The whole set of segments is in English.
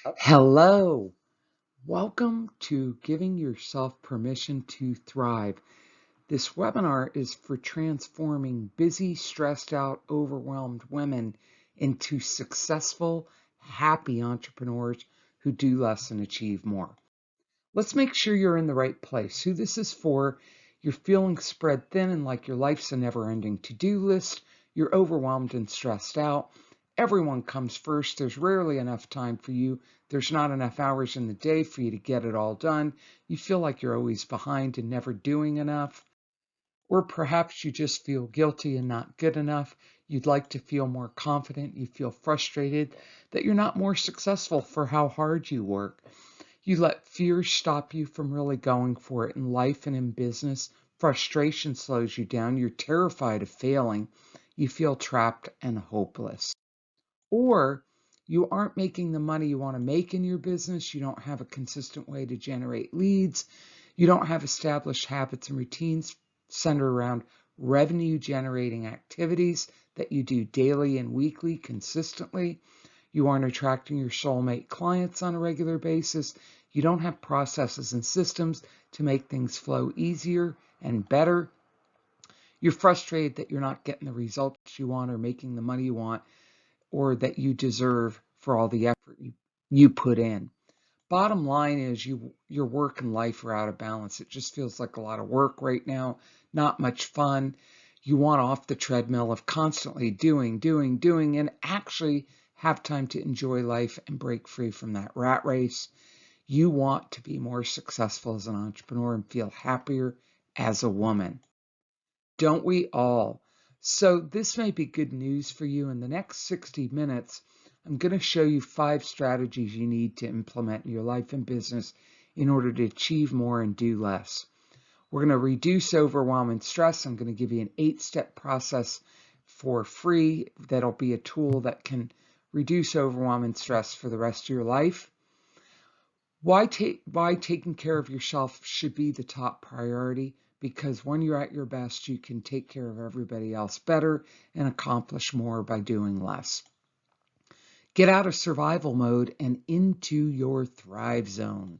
Hello, welcome to Giving Yourself Permission to Thrive. This webinar is for transforming busy, stressed out, overwhelmed women into successful, happy entrepreneurs who do less and achieve more. Let's make sure you're in the right place. Who this is for, you're feeling spread thin and like your life's a never-ending to-do list, you're overwhelmed and stressed out. Everyone comes first. There's rarely enough time for you. There's not enough hours in the day for you to get it all done. You feel like you're always behind and never doing enough. Or perhaps you just feel guilty and not good enough. You'd like to feel more confident. You feel frustrated that you're not more successful for how hard you work. You let fear stop you from really going for it in life and in business. Frustration slows you down. You're terrified of failing. You feel trapped and hopeless. Or you aren't making the money you want to make in your business. You don't have a consistent way to generate leads. You don't have established habits and routines centered around revenue generating activities that you do daily and weekly consistently. You aren't attracting your soulmate clients on a regular basis. You don't have processes and systems to make things flow easier and better. You're frustrated that you're not getting the results you want or making the money you want or that you deserve for all the effort you put in. Bottom line is your work and life are out of balance. It just feels like a lot of work right now, not much fun. You want off the treadmill of constantly doing, and actually have time to enjoy life and break free from that rat race. You want to be more successful as an entrepreneur and feel happier as a woman. Don't we all? So this may be good news for you. In the next 60 minutes, I'm going to show you 5 strategies you need to implement in your life and business in order to achieve more and do less. We're going to reduce overwhelm and stress. I'm going to give you an 8-step process for free. That'll be a tool that can reduce overwhelm and stress for the rest of your life. Why taking care of yourself should be the top priority, because when you're at your best, you can take care of everybody else better and accomplish more by doing less. Get out of survival mode and into your thrive zone.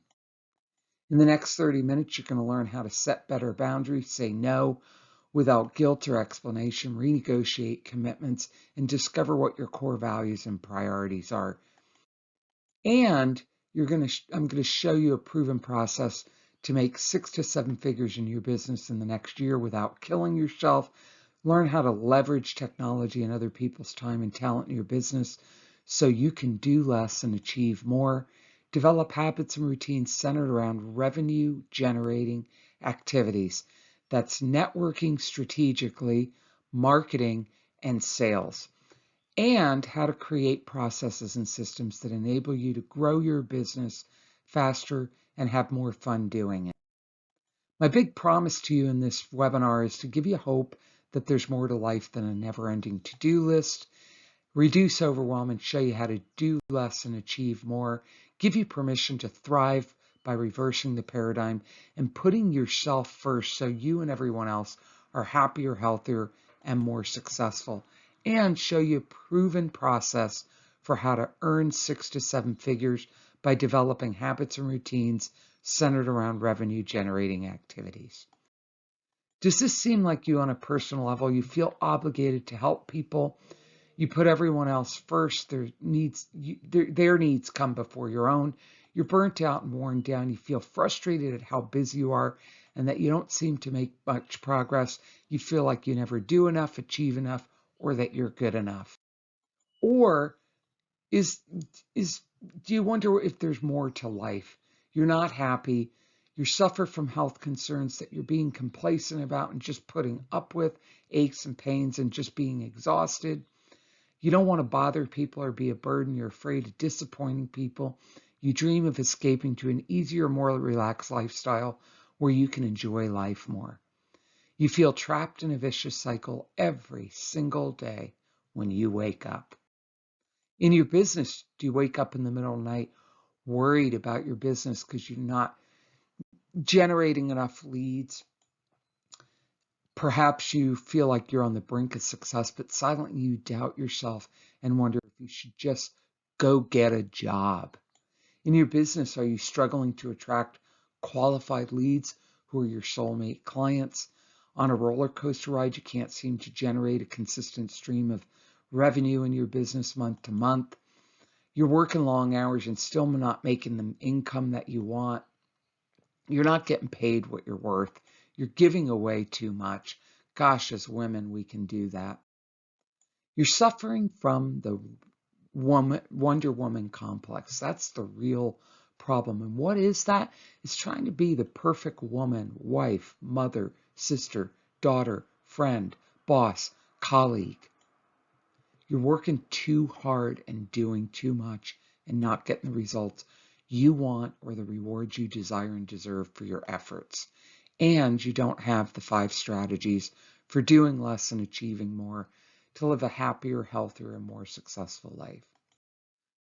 In the next 30 minutes, you're going to learn how to set better boundaries, say no without guilt or explanation, renegotiate commitments, and discover what your core values and priorities are. And I'm going to show you a proven process to make 6 to 7 figures in your business in the next year without killing yourself. Learn how to leverage technology and other people's time and talent in your business so you can do less and achieve more. Develop habits and routines centered around revenue generating activities. That's networking strategically, marketing, and sales. And how to create processes and systems that enable you to grow your business faster and have more fun doing it. My big promise to you in this webinar is to give you hope that there's more to life than a never-ending to-do list, reduce overwhelm and show you how to do less and achieve more, give you permission to thrive by reversing the paradigm and putting yourself first so you and everyone else are happier, healthier, and more successful, and show you a proven process for how to earn 6 to 7 figures by developing habits and routines centered around revenue generating activities. Does this seem like you on a personal level? You feel obligated to help people. You put everyone else first. Their needs come before your own. You're burnt out and worn down. You feel frustrated at how busy you are and that you don't seem to make much progress. You feel like you never do enough, achieve enough, or that you're good enough. Or do you wonder if there's more to life? You're not happy. You suffer from health concerns that you're being complacent about and just putting up with, aches and pains and just being exhausted. You don't want to bother people or be a burden. You're afraid of disappointing people. You dream of escaping to an easier, more relaxed lifestyle where you can enjoy life more. You feel trapped in a vicious cycle every single day when you wake up. In your business, do you wake up in the middle of the night worried about your business because you're not generating enough leads? Perhaps you feel like you're on the brink of success, but silently you doubt yourself and wonder if you should just go get a job. In your business, are you struggling to attract qualified leads who are your soulmate clients? On a roller coaster ride, you can't seem to generate a consistent stream of revenue in your business month to month. You're working long hours and still not making the income that you want. You're not getting paid what you're worth. You're giving away too much. Gosh, as women, we can do that. You're suffering from the Wonder Woman complex. That's the real problem. And what is that? It's trying to be the perfect woman, wife, mother, sister, daughter, friend, boss, colleague. You're working too hard and doing too much and not getting the results you want or the rewards you desire and deserve for your efforts. And you don't have the 5 strategies for doing less and achieving more to live a happier, healthier, and more successful life.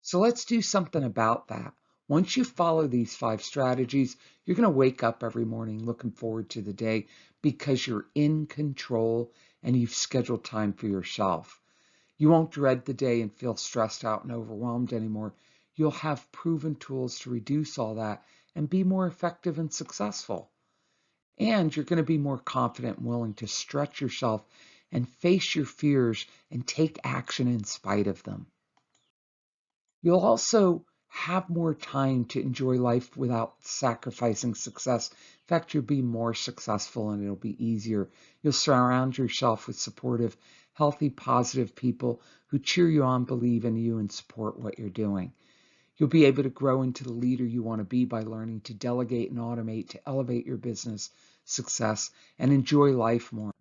So let's do something about that. Once you follow these 5 strategies, you're going to wake up every morning looking forward to the day because you're in control and you've scheduled time for yourself. You won't dread the day and feel stressed out and overwhelmed anymore. You'll have proven tools to reduce all that and be more effective and successful. And you're going to be more confident and willing to stretch yourself and face your fears and take action in spite of them. You'll also have more time to enjoy life without sacrificing success. In fact, you'll be more successful and it'll be easier. You'll surround yourself with supportive, healthy, positive people who cheer you on, believe in you, and support what you're doing. You'll be able to grow into the leader you want to be by learning to delegate and automate to elevate your business success and enjoy life more.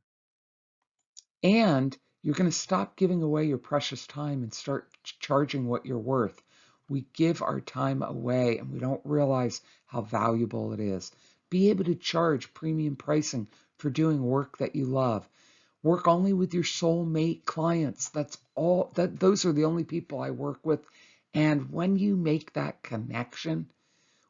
And you're going to stop giving away your precious time and start charging what you're worth. We give our time away and we don't realize how valuable it is. Be able to charge premium pricing for doing work that you love. Work only with your soulmate clients. That's all. Those are the only people I work with. And when you make that connection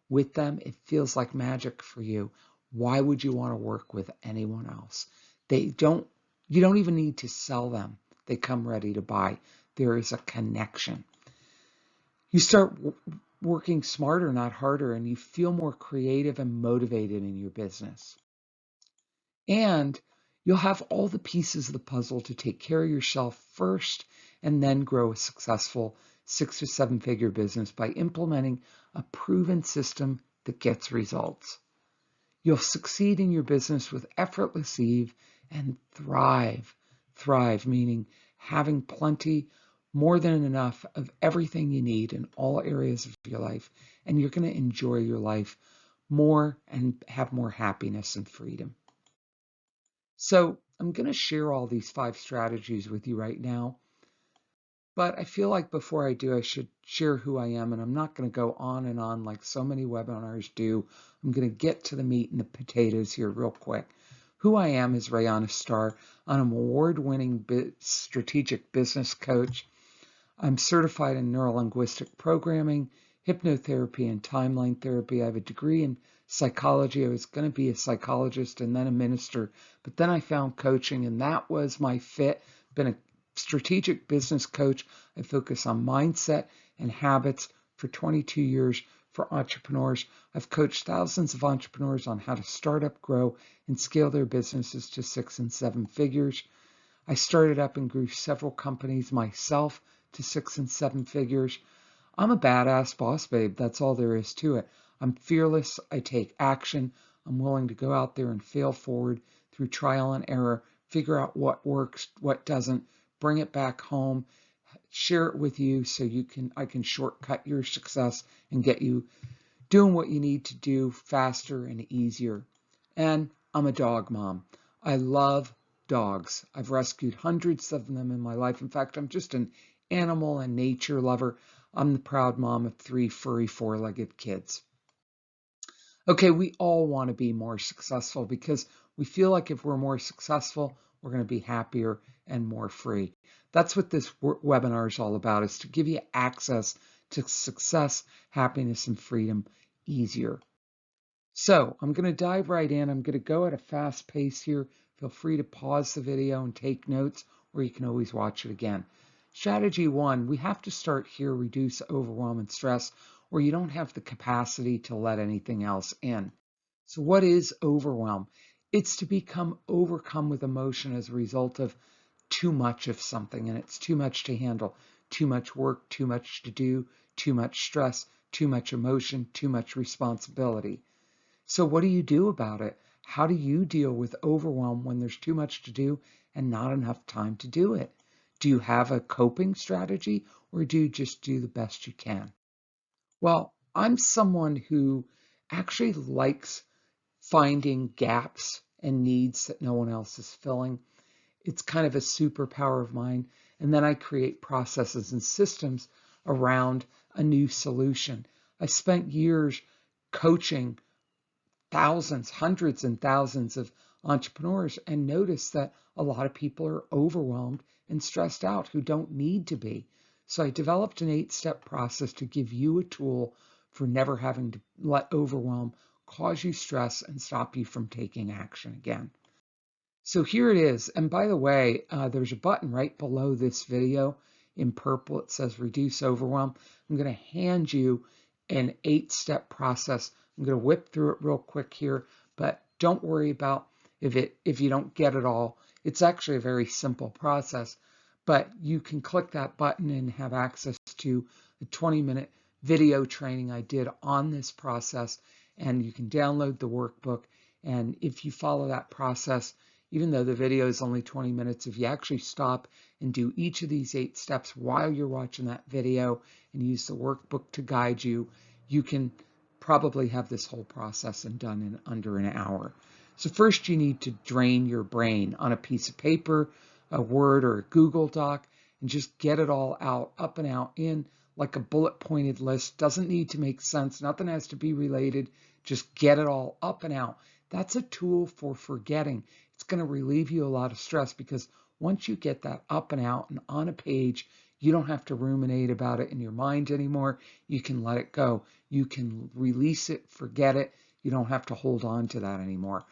with them, it feels like magic for you. Why would you want to work with anyone else? You don't even need to sell them. They come ready to buy. There is a connection. You start working smarter, not harder, and you feel more creative and motivated in your business. And you'll have all the pieces of the puzzle to take care of yourself first and then grow a successful 6 to 7 figure business by implementing a proven system that gets results. You'll succeed in your business with effortless ease and thrive. Thrive, meaning having plenty, more than enough of everything you need in all areas of your life. And you're going to enjoy your life more and have more happiness and freedom. So I'm going to share all these 5 strategies with you right now. But I feel like before I do, I should share who I am, and I'm not going to go on and on like so many webinars do. I'm going to get to the meat and the potatoes here real quick. Who I am is Rayana Starr. I'm an award-winning strategic business coach. I'm certified in neurolinguistic programming, hypnotherapy, and timeline therapy. I have a degree in psychology. I was going to be a psychologist and then a minister, but then I found coaching, and that was my fit. Been a strategic business coach. I focus on mindset and habits for 22 years for entrepreneurs. I've coached thousands of entrepreneurs on how to start up, grow, and scale their businesses to 6 and 7 figures. I started up and grew several companies myself to 6 and 7 figures. I'm a badass boss babe. That's all there is to it. I'm fearless. I take action. I'm willing to go out there and fail forward through trial and error, figure out what works, what doesn't, bring it back home, share it with you so I can shortcut your success and get you doing what you need to do faster and easier. And I'm a dog mom. I love dogs. I've rescued hundreds of them in my life. In fact, I'm just an animal and nature lover. I'm the proud mom of 3 furry 4-legged kids. Okay, we all want to be more successful because we feel like if we're more successful, we're going to be happier and more free. That's what this webinar is all about, is to give you access to success, happiness, and freedom easier. So I'm going to dive right in. I'm going to go at a fast pace here. Feel free to pause the video and take notes, or you can always watch it again. Strategy 1, we have to start here, reduce overwhelm and stress. or you don't have the capacity to let anything else in. So what is overwhelm? It's to become overcome with emotion as a result of too much of something, and it's too much to handle, too much work, too much to do, too much stress, too much emotion, too much responsibility. So what do you do about it? How do you deal with overwhelm when there's too much to do and not enough time to do it? Do you have a coping strategy, or do you just do the best you can? Well, I'm someone who actually likes finding gaps and needs that no one else is filling. It's kind of a superpower of mine. And then I create processes and systems around a new solution. I spent years coaching thousands, hundreds and thousands of entrepreneurs and noticed that a lot of people are overwhelmed and stressed out who don't need to be. So I developed an 8-step process to give you a tool for never having to let overwhelm cause you stress and stop you from taking action again. So here it is. And by the way, there's a button right below this video in purple. It says reduce overwhelm. I'm going to hand you an 8-step process. I'm going to whip through it real quick here, but don't worry about if you don't get it all. It's actually a very simple process, but you can click that button and have access to a 20-minute video training I did on this process, and you can download the workbook. And if you follow that process, even though the video is only 20 minutes, if you actually stop and do each of these 8 steps while you're watching that video and use the workbook to guide you, you can probably have this whole process done in under an hour. So first you need to drain your brain on a piece of paper, a Word or a Google Doc, and just get it all out, up and out, in like a bullet pointed list. Doesn't need to make sense. Nothing has to be related. Just get it all up and out. That's a tool for forgetting. It's going to relieve you a lot of stress, because once you get that up and out and on a page, you don't have to ruminate about it in your mind anymore. You can let it go. You can release it, forget it. You don't have to hold on to that anymore.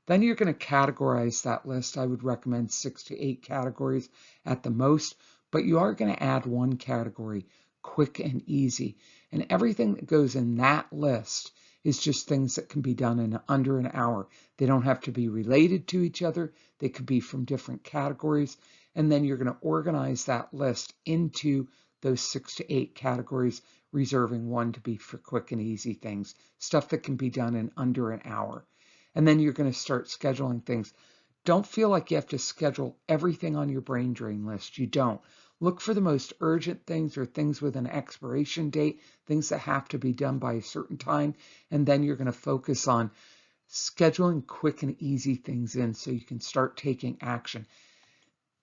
Then you're going to categorize that list. I would recommend 6 to 8 categories at the most, but you are going to add one category, quick and easy. And everything that goes in that list is just things that can be done in under an hour. They don't have to be related to each other. They could be from different categories. And then you're going to organize that list into those 6 to 8 categories, reserving one to be for quick and easy things, stuff that can be done in under an hour. And then you're going to start scheduling things. Don't feel like you have to schedule everything on your brain drain list. You don't. Look for the most urgent things, or things with an expiration date, things that have to be done by a certain time. And then you're going to focus on scheduling quick and easy things in so you can start taking action.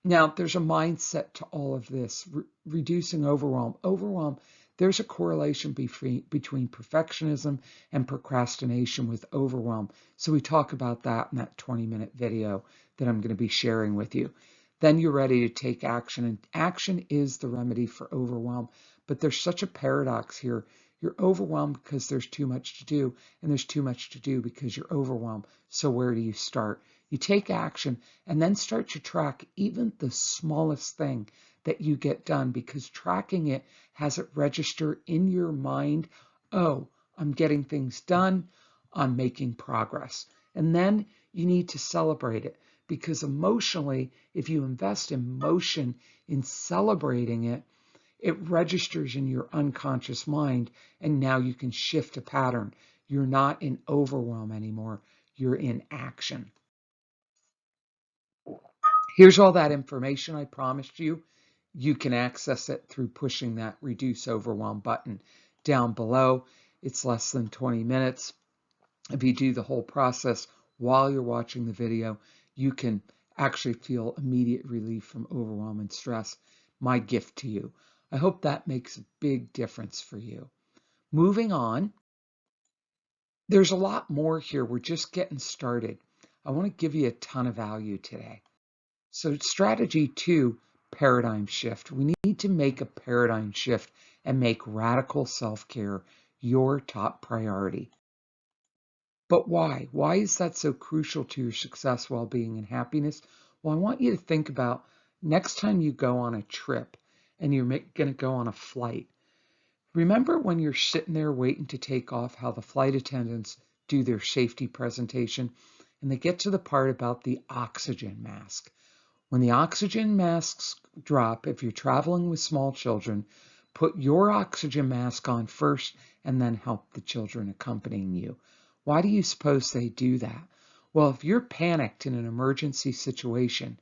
Now, there's a mindset to all of this. Reducing overwhelm. Overwhelm, there's a correlation between perfectionism and procrastination with overwhelm. So we talk about that in that 20-minute video that I'm going to be sharing with you. Then you're ready to take action, and action is the remedy for overwhelm. But there's such a paradox here. You're overwhelmed because there's too much to do, and there's too much to do because you're overwhelmed. So where do you start? You take action and then start to track even the smallest thing that you get done, because tracking it has it register in your mind, oh, I'm getting things done, I'm making progress. And then you need to celebrate it, because emotionally, if you invest emotion in celebrating it, it registers in your unconscious mind, and now you can shift a pattern. You're not in overwhelm anymore. You're in action. Here's all that information I promised you. You can access it through pushing that Reduce Overwhelm button down below. It's less than 20 minutes. If you do the whole process while you're watching the video, you can actually feel immediate relief from overwhelm and stress. My gift to you. I hope that makes a big difference for you. Moving on, there's a lot more here. We're just getting started. I want to give you a ton of value today. So strategy 2, paradigm shift. We need to make a paradigm shift and make radical self-care your top priority. But why? Why is that so crucial to your success, well-being, and happiness? Well, I want you to think about next time you go on a trip and you're going to go on a flight. Remember when you're sitting there waiting to take off, how the flight attendants do their safety presentation and they get to the part about the oxygen mask. When the oxygen masks drop, if you're traveling with small children, put your oxygen mask on first and then help the children accompanying you. Why do you suppose they do that? Well, if you're panicked in an emergency situation,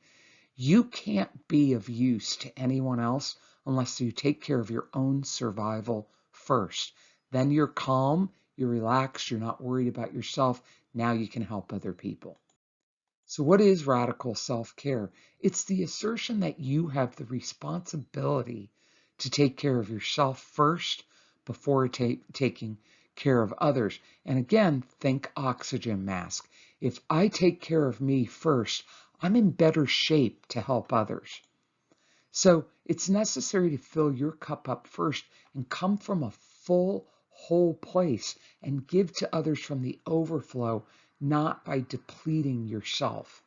you can't be of use to anyone else unless you take care of your own survival first. Then you're calm, you're relaxed, you're not worried about yourself. Now you can help other people. So what is radical self-care? It's the assertion that you have the responsibility to take care of yourself first before taking care of others. And again, think oxygen mask. If I take care of me first, I'm in better shape to help others. So it's necessary to fill your cup up first and come from a full, whole place and give to others from the overflow, not by depleting yourself.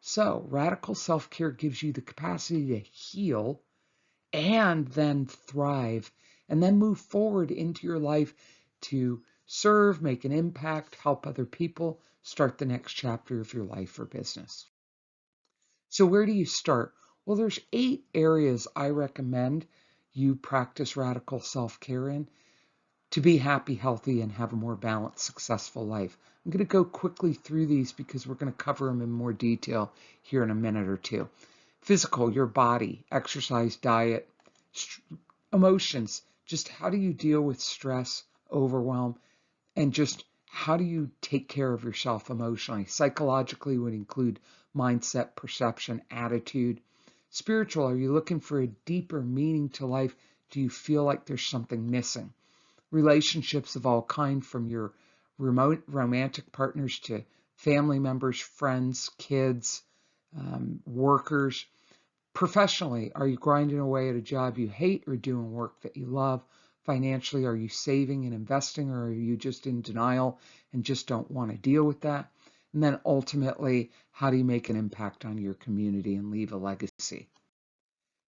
So radical self-care gives you the capacity to heal and then thrive and then move forward into your life to serve, make an impact, help other people, start the next chapter of your life or business. So where do you start? Well, there's 8 areas I recommend you practice radical self-care in to be happy, healthy, and have a more balanced, successful life. I'm going to go quickly through these because we're going to cover them in more detail here in a minute or two. Physical, your body, exercise, diet, emotions, just how do you deal with stress, overwhelm, and just how do you take care of yourself emotionally? Psychologically would include mindset, perception, attitude. Spiritual, are you looking for a deeper meaning to life? Do you feel like there's something missing? Relationships of all kind, from your remote romantic partners to family members, friends, kids, workers. Professionally, are you grinding away at a job you hate or doing work that you love? Financially, are you saving and investing, or are you just in denial and just don't want to deal with that? And then ultimately, how do you make an impact on your community and leave a legacy?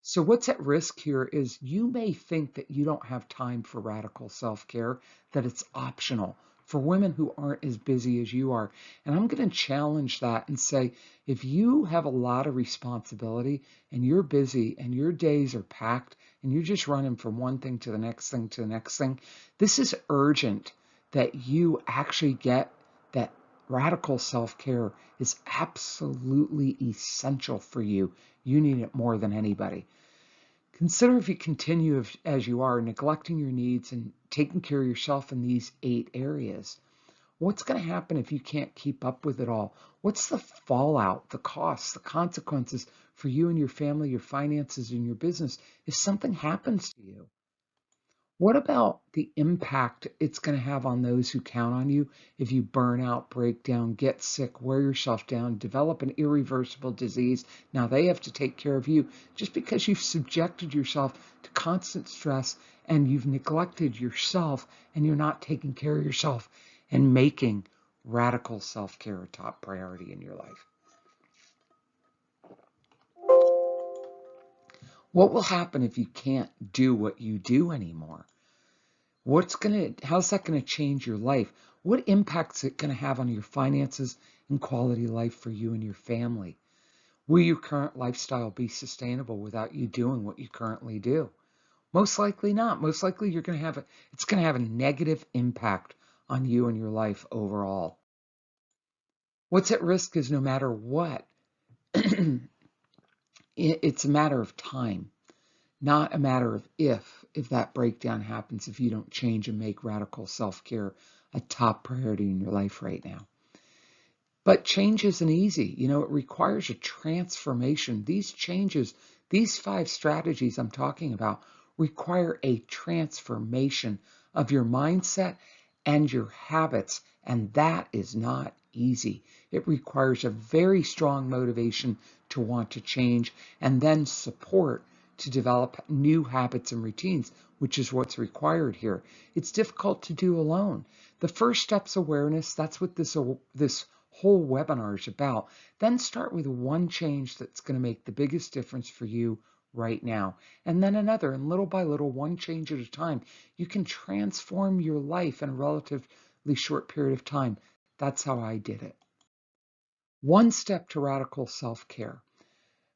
So what's at risk here is you may think that you don't have time for radical self-care, that it's optional for women who aren't as busy as you are. And I'm going to challenge that and say, if you have a lot of responsibility and you're busy and your days are packed and you're just running from one thing to the next thing to the next thing, this is urgent that you actually get that radical self-care is absolutely essential for you. You need it more than anybody. Consider if you continue as you are, neglecting your needs and taking care of yourself in these 8 areas. What's going to happen if you can't keep up with it all? What's the fallout, the costs, the consequences for you and your family, your finances, and your business if something happens to you? What about the impact it's going to have on those who count on you if you burn out, break down, get sick, wear yourself down, develop an irreversible disease? Now they have to take care of you just because you've subjected yourself to constant stress and you've neglected yourself and you're not taking care of yourself and making radical self-care a top priority in your life. What will happen if you can't do what you do anymore? How's that going to change your life? What impact's it going to have on your finances and quality of life for you and your family? Will your current lifestyle be sustainable without you doing what you currently do? Most likely not. Most likely it's going to have a negative impact on you and your life overall. What's at risk is no matter what, it's a matter of time. Not a matter of if that breakdown happens, if you don't change and make radical self-care a top priority in your life right now. But change isn't easy. It requires a transformation. These changes, these 5 strategies I'm talking about, require a transformation of your mindset and your habits, and that is not easy. It requires a very strong motivation to want to change and then support to develop new habits and routines, which is what's required here. It's difficult to do alone. The first step's awareness. That's what this whole webinar is about. Then start with one change that's going to make the biggest difference for you right now. And then another, and little by little, one change at a time, you can transform your life in a relatively short period of time. That's how I did it. One step to radical self-care.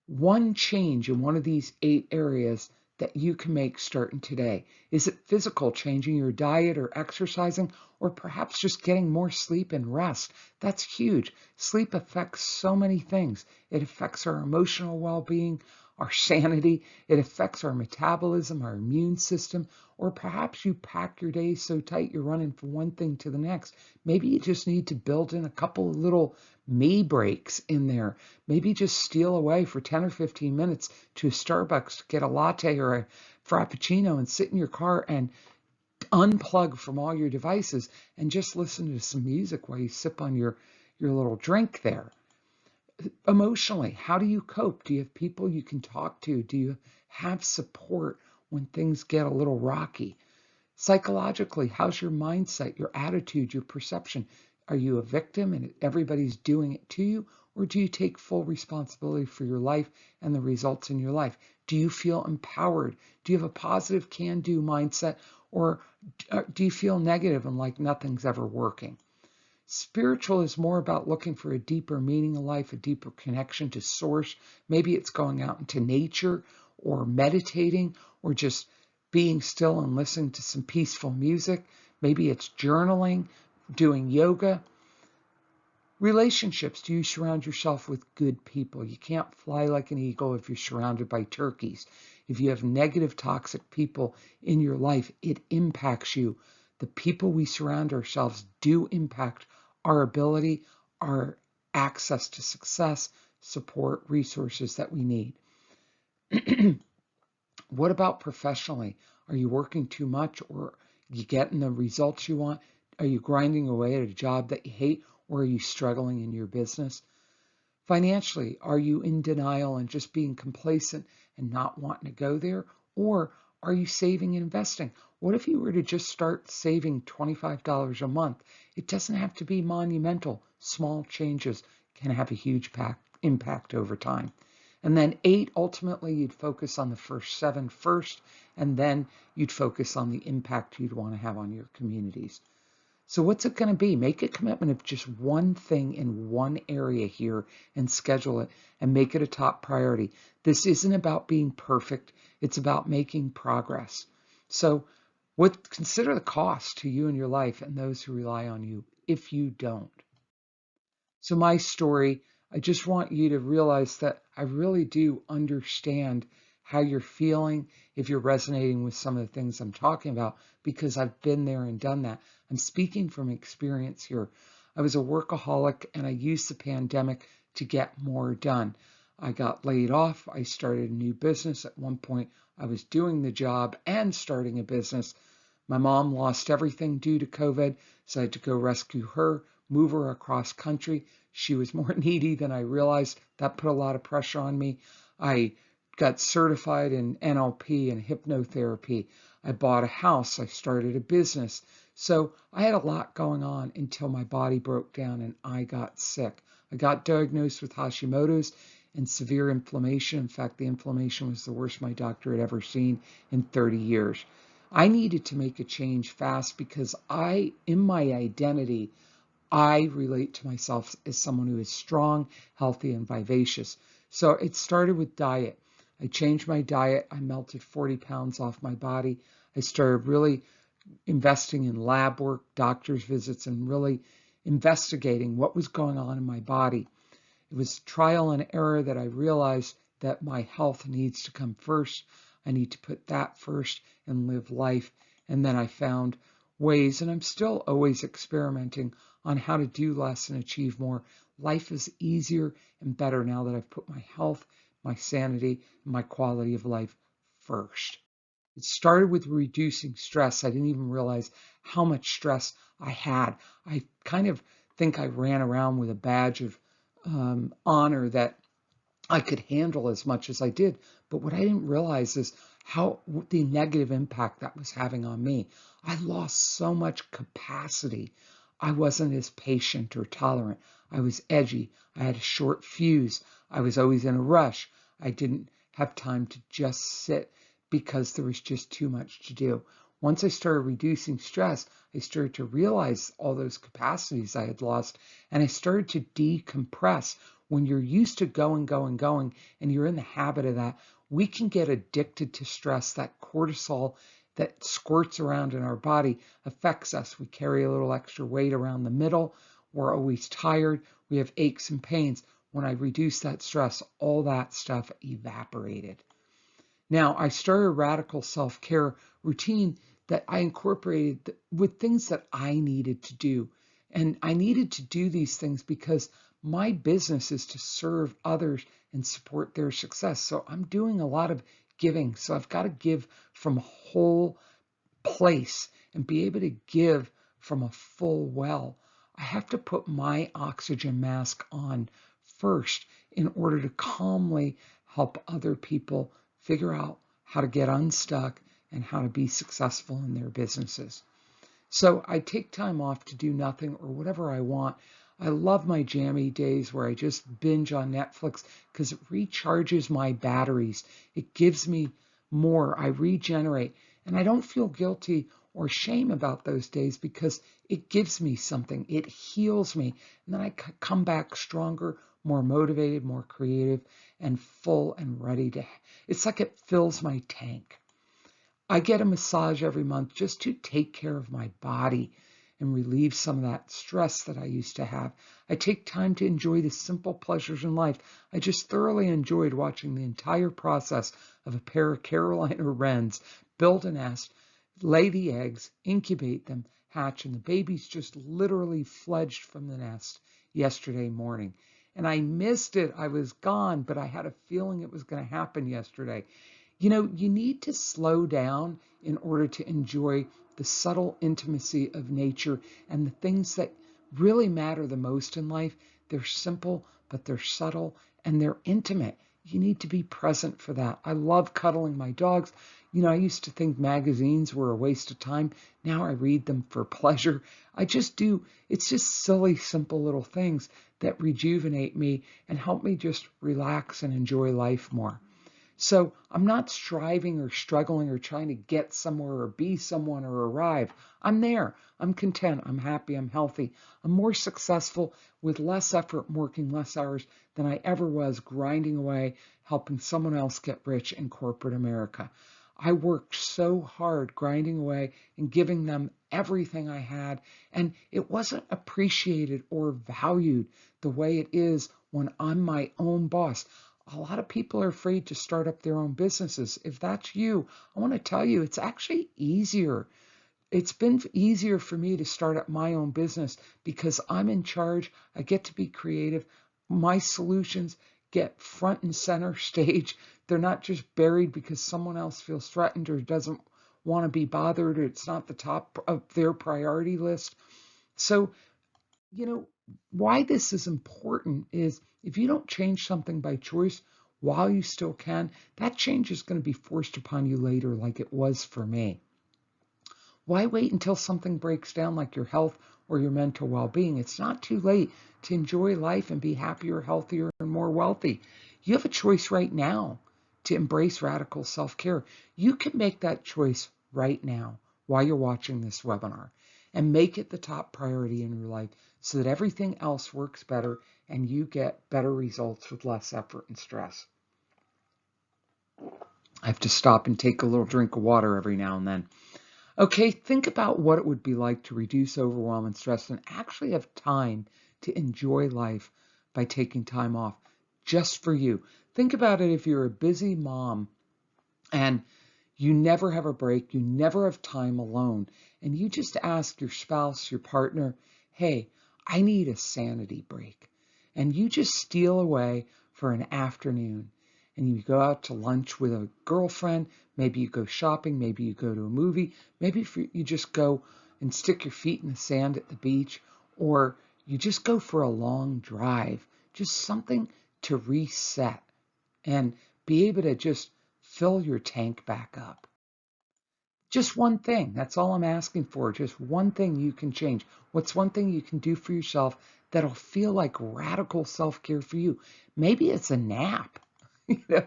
One change in one of these 8 areas that you can make starting today. Is it physical, changing your diet or exercising, or perhaps just getting more sleep and rest? That's huge. Sleep affects so many things. It affects our emotional well-being, our sanity. It affects our metabolism, our immune system, or perhaps you pack your day so tight you're running from one thing to the next. Maybe you just need to build in a couple of little me breaks in there. Maybe just steal away for 10 or 15 minutes to a Starbucks, get a latte or a frappuccino and sit in your car and unplug from all your devices and just listen to some music while you sip on your little drink there. Emotionally, how do you cope? Do you have people you can talk to? Do you have support when things get a little rocky? Psychologically, how's your mindset, your attitude, your perception? Are you a victim and everybody's doing it to you? Or do you take full responsibility for your life and the results in your life? Do you feel empowered? Do you have a positive can-do mindset? Or do you feel negative and like nothing's ever working? Spiritual is more about looking for a deeper meaning in life, a deeper connection to source. Maybe it's going out into nature or meditating or just being still and listening to some peaceful music. Maybe it's journaling, doing yoga. Relationships, do you surround yourself with good people? You can't fly like an eagle if you're surrounded by turkeys. If you have negative, toxic people in your life, it impacts you. The people we surround ourselves do impact our ability, our access to success, support, resources that we need. What about professionally? Are you working too much, or you getting the results you want? Are you grinding away at a job that you hate, or are you struggling in your business? Financially, are you in denial and just being complacent and not wanting to go there? Or are you saving and investing? What if you were to just start saving $25 a month? It doesn't have to be monumental. Small changes can have a huge impact over time. And then 8, ultimately, you'd focus on the first 7 first, and then you'd focus on the impact you'd want to have on your communities. So what's it going to be? Make a commitment of just one thing in one area here and schedule it and make it a top priority. This isn't about being perfect. It's about making progress. So consider the cost to you and your life and those who rely on you if you don't. So my story, I just want you to realize that I really do understand how you're feeling, if you're resonating with some of the things I'm talking about, because I've been there and done that. I'm speaking from experience here. I was a workaholic and I used the pandemic to get more done. I got laid off. I started a new business. At one point, I was doing the job and starting a business. My mom lost everything due to COVID, so I had to go rescue her, move her across country. She was more needy than I realized. That put a lot of pressure on me. I got certified in NLP and hypnotherapy. I bought a house. I started a business. So I had a lot going on until my body broke down and I got sick. I got diagnosed with Hashimoto's and severe inflammation. In fact, the inflammation was the worst my doctor had ever seen in 30 years. I needed to make a change fast because in my identity, I relate to myself as someone who is strong, healthy, and vivacious. So it started with diet. I changed my diet. I melted 40 pounds off my body. I started really investing in lab work, doctor's visits, and really investigating what was going on in my body. It was trial and error that I realized that my health needs to come first. I need to put that first and live life. And then I found ways, and I'm still always experimenting on how to do less and achieve more. Life is easier and better now that I've put my health, my sanity, and my quality of life first. It started with reducing stress. I didn't even realize how much stress I had. I kind of think I ran around with a badge of honor that I could handle as much as I did. But what I didn't realize is how the negative impact that was having on me. I lost so much capacity. I wasn't as patient or tolerant. I was edgy. I had a short fuse. I was always in a rush. I didn't have time to just sit because there was just too much to do. Once I started reducing stress, I started to realize all those capacities I had lost, and I started to decompress. When you're used to going, going, going, and you're in the habit of that, we can get addicted to stress. That cortisol that squirts around in our body affects us. We carry a little extra weight around the middle. We're always tired. We have aches and pains. When I reduced that stress, all that stuff evaporated. Now, I started a radical self-care routine that I incorporated with things that I needed to do. And I needed to do these things because my business is to serve others and support their success. So I'm doing a lot of giving. So I've got to give from a whole place and be able to give from a full well. I have to put my oxygen mask on first in order to calmly help other people figure out how to get unstuck and how to be successful in their businesses. So I take time off to do nothing or whatever I want. I love my jammy days where I just binge on Netflix because it recharges my batteries. It gives me more. I regenerate. And I don't feel guilty or shame about those days because it gives me something. It heals me. And then I come back stronger, more motivated, more creative, and full and ready to. It's like it fills my tank. I get a massage every month just to take care of my body and relieve some of that stress that I used to have. I take time to enjoy the simple pleasures in life. I just thoroughly enjoyed watching the entire process of a pair of Carolina wrens build a nest, lay the eggs, incubate them, hatch, and the babies just literally fledged from the nest yesterday morning. And I missed it. I was gone, but I had a feeling it was going to happen yesterday. You know, you need to slow down in order to enjoy the subtle intimacy of nature and the things that really matter the most in life. They're simple, but they're subtle and they're intimate. You need to be present for that. I love cuddling my dogs. You know, I used to think magazines were a waste of time. Now I read them for pleasure. I just do. It's just silly, simple little things that rejuvenate me and help me just relax and enjoy life more. So I'm not striving or struggling or trying to get somewhere or be someone or arrive. I'm there. I'm content. I'm happy. I'm healthy. I'm more successful with less effort, working less hours than I ever was, grinding away, helping someone else get rich in corporate America. I worked so hard grinding away and giving them everything I had, and it wasn't appreciated or valued the way it is when I'm my own boss. A lot of people are afraid to start up their own businesses. If that's you, I want to tell you it's actually easier. It's been easier for me to start up my own business because I'm in charge. I get to be creative. My solutions get front and center stage. They're not just buried because someone else feels threatened or doesn't want to be bothered or it's not the top of their priority list. So, you know, why this is important is if you don't change something by choice while you still can, that change is going to be forced upon you later like it was for me. Why wait until something breaks down like your health or your mental well-being? It's not too late to enjoy life and be happier, healthier, and more wealthy. You have a choice right now to embrace radical self-care. You can make that choice right now while you're watching this webinar and make it the top priority in your life so that everything else works better and you get better results with less effort and stress. I have to stop and take a little drink of water every now and then. Okay, think about what it would be like to reduce overwhelm and stress and actually have time to enjoy life by taking time off just for you. Think about it if you're a busy mom and you never have a break, you never have time alone, and you just ask your spouse, your partner, hey, I need a sanity break. And you just steal away for an afternoon and you go out to lunch with a girlfriend, maybe you go shopping, maybe you go to a movie, maybe you just go and stick your feet in the sand at the beach, or you just go for a long drive, just something to reset and be able to just fill your tank back up. Just one thing. That's all I'm asking for. Just one thing you can change. What's one thing you can do for yourself that'll feel like radical self-care for you? Maybe it's a nap. You know,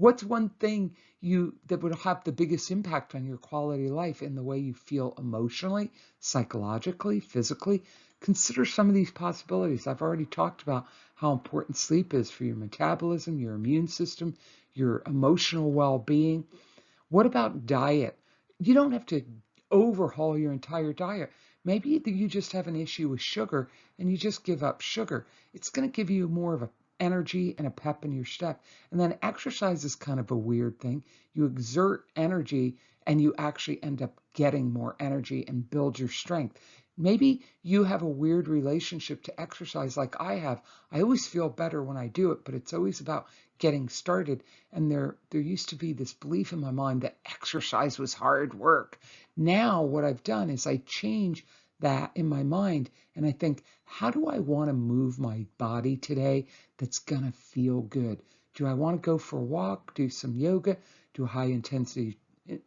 What's one thing that would have the biggest impact on your quality of life in the way you feel emotionally, psychologically, physically? Consider some of these possibilities. I've already talked about how important sleep is for your metabolism, your immune system, your emotional well-being. What about diet? You don't have to overhaul your entire diet. Maybe you just have an issue with sugar and you just give up sugar. It's going to give you more of a energy and a pep in your step. And then exercise is kind of a weird thing. You exert energy and you actually end up getting more energy and build your strength. Maybe you have a weird relationship to exercise like I have. I always feel better when I do it, but it's always about getting started. And there used to be this belief in my mind that exercise was hard work. Now what I've done is I change that in my mind and I think, how do I want to move my body today that's going to feel good? Do I want to go for a walk, do some yoga, do high intensity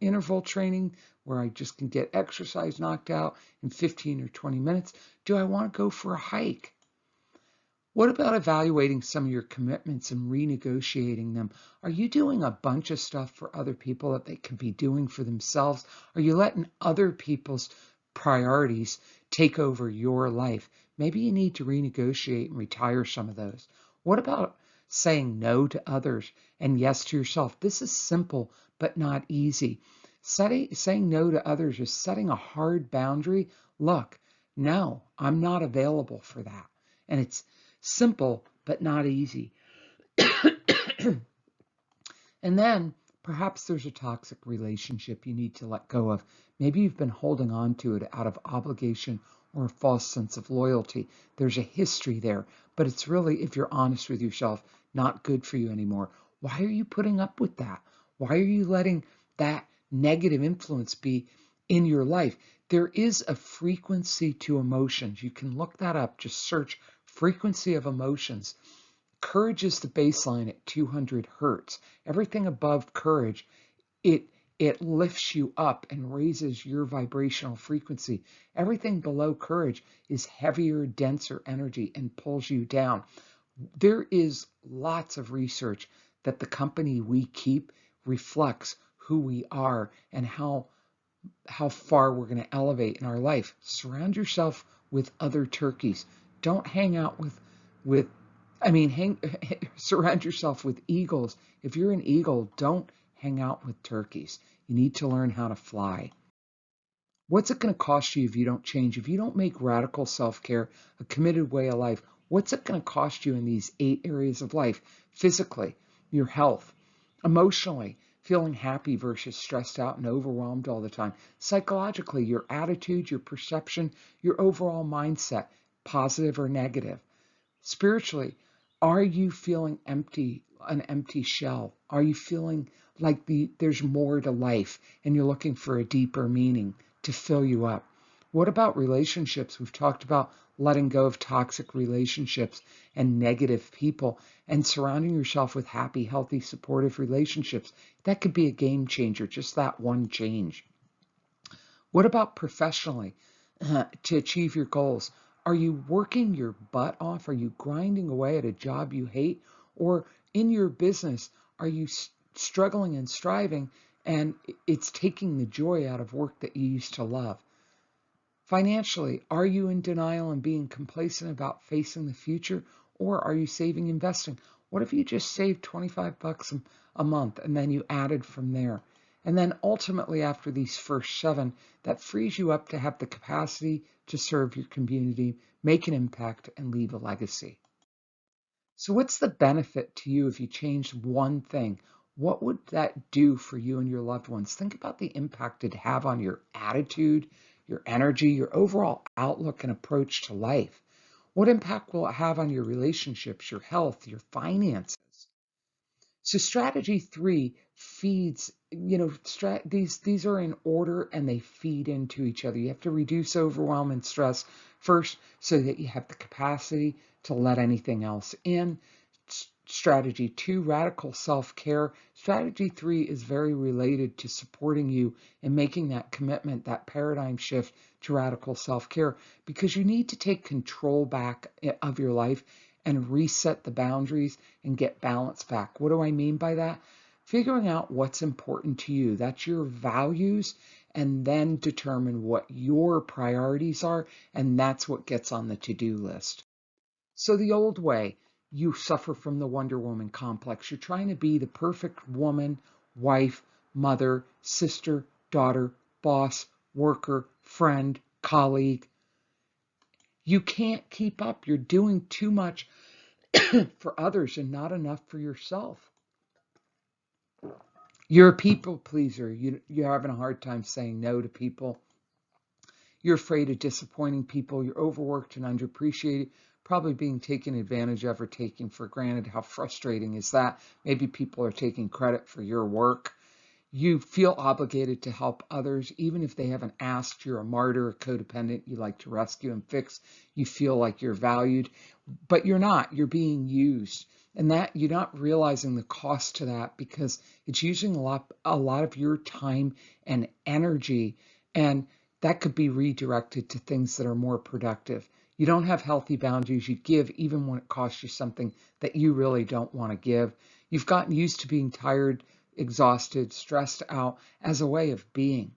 interval training where I just can get exercise knocked out in 15 or 20 minutes? Do I want to go for a hike? What about evaluating some of your commitments and renegotiating them? Are you doing a bunch of stuff for other people that they could be doing for themselves? Are you letting other people's priorities take over your life? Maybe you need to renegotiate and retire some of those. What about saying no to others and yes to yourself? This is simple, but not easy. Saying no to others is setting a hard boundary. Look, no, I'm not available for that. And it's simple, but not easy. And then perhaps there's a toxic relationship you need to let go of. Maybe you've been holding on to it out of obligation or a false sense of loyalty. There's a history there, but it's really, if you're honest with yourself, not good for you anymore. Why are you putting up with that? Why are you letting that negative influence be in your life? There is a frequency to emotions. You can look that up. Just search frequency of emotions. Courage is the baseline at 200 hertz. Everything above courage, it lifts you up and raises your vibrational frequency. Everything below courage is heavier, denser energy and pulls you down. There is lots of research that the company we keep reflects who we are and how far we're going to elevate in our life. Surround yourself with other turkeys. Don't hang out with surround yourself with eagles. If you're an eagle, don't hang out with turkeys. You need to learn how to fly. What's it going to cost you if you don't change? If you don't make radical self-care a committed way of life, what's it going to cost you in these 8 areas of life? Physically, your health, emotionally, feeling happy versus stressed out and overwhelmed all the time. Psychologically, your attitude, your perception, your overall mindset, positive or negative. Spiritually, are you feeling empty, an empty shell? Are you feeling like there's more to life and you're looking for a deeper meaning to fill you up? What about relationships? We've talked about letting go of toxic relationships and negative people and surrounding yourself with happy, healthy, supportive relationships. That could be a game changer, just that one change. What about professionally to achieve your goals? Are you working your butt off? Are you grinding away at a job you hate? Or in your business, are you struggling and striving and it's taking the joy out of work that you used to love? Financially, are you in denial and being complacent about facing the future? Or are you saving, investing? What if you just saved 25 bucks a month and then you added from there? And then ultimately, after these first 7, that frees you up to have the capacity to serve your community, make an impact, and leave a legacy. So what's the benefit to you if you changed one thing? What would that do for you and your loved ones? Think about the impact it'd have on your attitude, your energy, your overall outlook and approach to life. What impact will it have on your relationships, your health, your finances? So strategy 3 feeds, these are in order and they feed into each other. You have to reduce overwhelm and stress first so that you have the capacity to let anything else in. Strategy 2, radical self-care. Strategy 3 is very related to supporting you in making that commitment, that paradigm shift to radical self-care, because you need to take control back of your life and reset the boundaries and get balance back. What do I mean by that? Figuring out what's important to you, that's your values, and then determine what your priorities are, and that's what gets on the to-do list. So the old way, you suffer from the Wonder Woman complex. You're trying to be the perfect woman, wife, mother, sister, daughter, boss, worker, friend, colleague. You can't keep up. You're doing too much for others and not enough for yourself. You're a people pleaser. You're having a hard time saying no to people. You're afraid of disappointing people. You're overworked and underappreciated, probably being taken advantage of or taken for granted. How frustrating is that? Maybe people are taking credit for your work. You feel obligated to help others, even if they haven't asked. You're a martyr, a codependent. You like to rescue and fix. You feel like you're valued, but you're not. You're being used. And that you're not realizing the cost to that because it's using a lot of your time and energy. And that could be redirected to things that are more productive. You don't have healthy boundaries. You give even when it costs you something that you really don't want to give. You've gotten used to being tired, exhausted, stressed out as a way of being.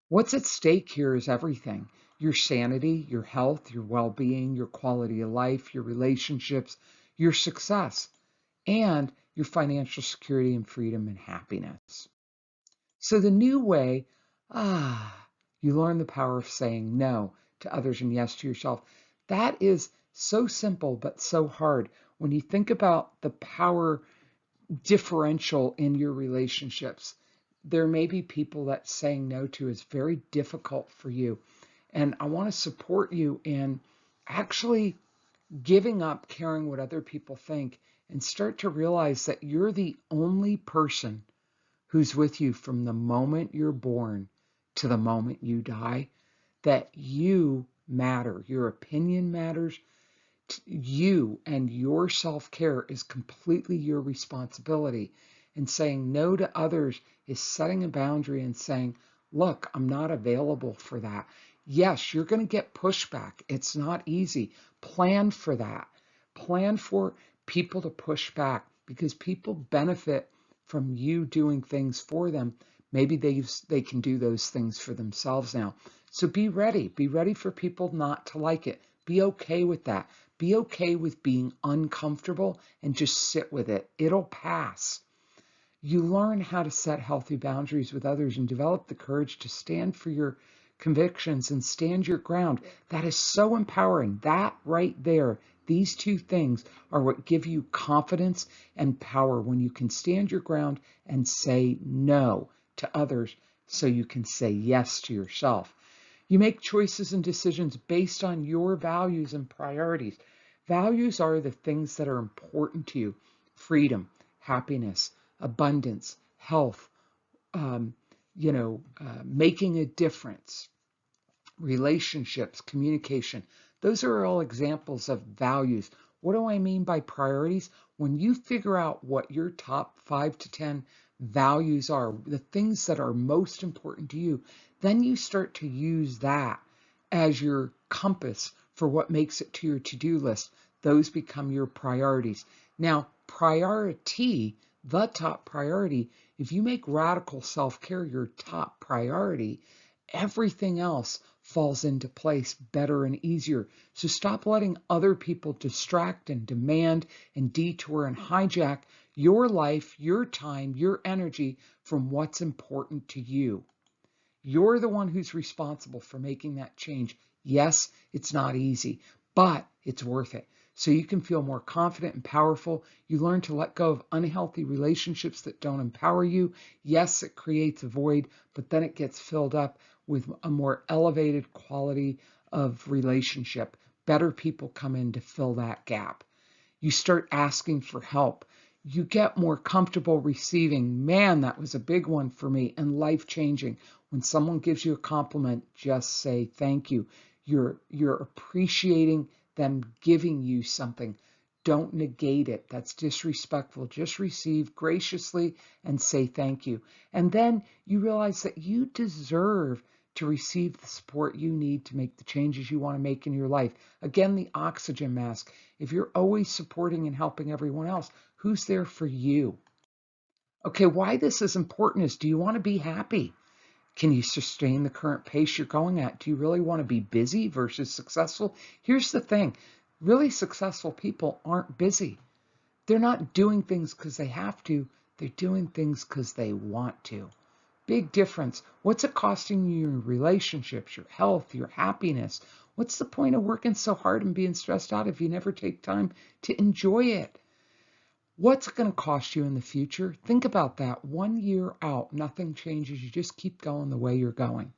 What's at stake here is everything: your sanity, your health, your well being, your quality of life, your relationships, your success, and your financial security and freedom and happiness. So the new way, you learn the power of saying no to others and yes to yourself. That is so simple, but so hard. When you think about the power differential in your relationships, there may be people that saying no to is very difficult for you. And I want to support you in actually giving up caring what other people think and start to realize that you're the only person who's with you from the moment you're born to the moment you die, that you matter. Your opinion matters. You and your self-care is completely your responsibility. And saying no to others is setting a boundary and saying, look, I'm not available for that. Yes, you're going to get pushback. It's not easy. Plan for that. Plan for people to push back because people benefit from you doing things for them. Maybe they can do those things for themselves now. So be ready. Be ready for people not to like it. Be okay with that. Be okay with being uncomfortable and just sit with it. It'll pass. You learn how to set healthy boundaries with others and develop the courage to stand for your convictions and stand your ground. That is so empowering. That right there, these two things are what give you confidence and power when you can stand your ground and say no to others so you can say yes to yourself. You make choices and decisions based on your values and priorities. Values are the things that are important to you: freedom, happiness, abundance, health, um, making a difference, relationships, communication. Those are all examples of values. What do I mean by priorities? When you figure out what your top 5 to 10 values are, the things that are most important to you, then you start to use that as your compass for what makes it to your to-do list. Those become your priorities. Now, priority, the top priority, if you make radical self-care your top priority, everything else falls into place better and easier. So stop letting other people distract and demand and detour and hijack your life, your time, your energy from what's important to you. You're the one who's responsible for making that change. Yes, it's not easy, but it's worth it. So you can feel more confident and powerful. You learn to let go of unhealthy relationships that don't empower you. Yes, it creates a void, but then it gets filled up with a more elevated quality of relationship. Better people come in to fill that gap. You start asking for help. You get more comfortable receiving. Man, that was a big one for me and life-changing. When someone gives you a compliment, just say thank you. You're appreciating them giving you something. Don't negate it. That's disrespectful. Just receive graciously and say thank you. And then you realize that you deserve to receive the support you need to make the changes you want to make in your life. Again, the oxygen mask. If you're always supporting and helping everyone else, who's there for you? Okay, why this is important is, do you want to be happy? Can you sustain the current pace you're going at? Do you really want to be busy versus successful? Here's the thing. Really successful people aren't busy. They're not doing things because they have to. They're doing things because they want to. Big difference. What's it costing you your relationships, your health, your happiness? What's the point of working so hard and being stressed out if you never take time to enjoy it? What's it going to cost you in the future? Think about that. 1 year out, nothing changes. You just keep going the way you're going.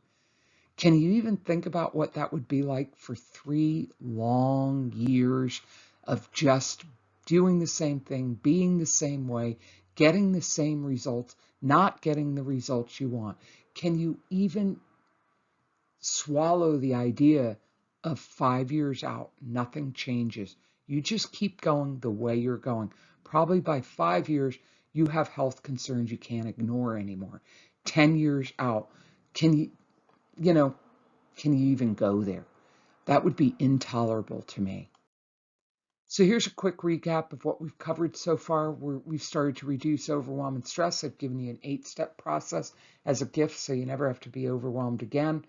Can you even think about what that would be like for 3 long years of just doing the same thing, being the same way, getting the same results, not getting the results you want? Can you even swallow the idea of 5 years out, nothing changes? You just keep going the way you're going. Probably by 5 years, you have health concerns you can't ignore anymore. 10 years out, can you know, can you even go there? That would be intolerable to me. So here's a quick recap of what we've covered so far. We've started to reduce overwhelm and stress. I've given you an 8-step process as a gift so you never have to be overwhelmed again.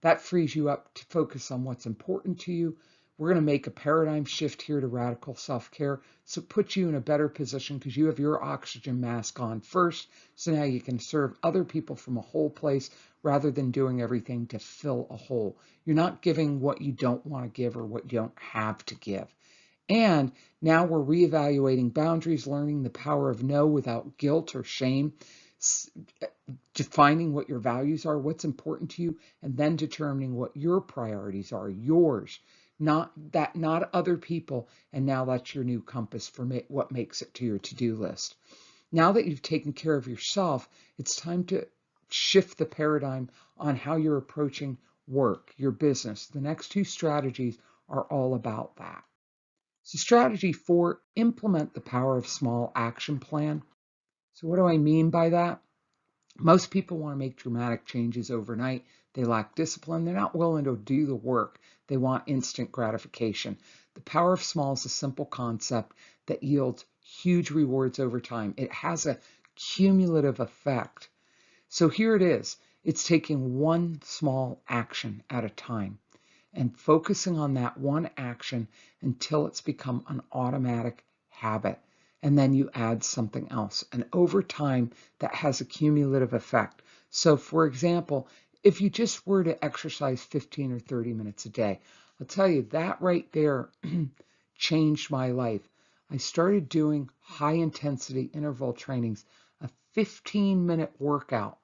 That frees you up to focus on what's important to you. We're going to make a paradigm shift here to radical self-care. So it puts you in a better position because you have your oxygen mask on first. So now you can serve other people from a whole place rather than doing everything to fill a hole. You're not giving what you don't want to give or what you don't have to give. And now we're reevaluating boundaries, learning the power of no without guilt or shame, defining what your values are, what's important to you, and then determining what your priorities are, yours, not other people. And now that's your new compass for what makes it to your to-do list. Now that you've taken care of yourself, it's time to shift the paradigm on how you're approaching work, your business. The next 2 strategies are all about that. So strategy 4, implement the power of small action plan. So what do I mean by that? Most people want to make dramatic changes overnight. They lack discipline. They're not willing to do the work. They want instant gratification. The power of small is a simple concept that yields huge rewards over time. It has a cumulative effect. So here it is. It's taking one small action at a time and focusing on that one action until it's become an automatic habit. And then you add something else. And over time, that has a cumulative effect. So for example, if you just were to exercise 15 or 30 minutes a day, I'll tell you that right there changed my life. I started doing high intensity interval trainings, a 15-minute workout,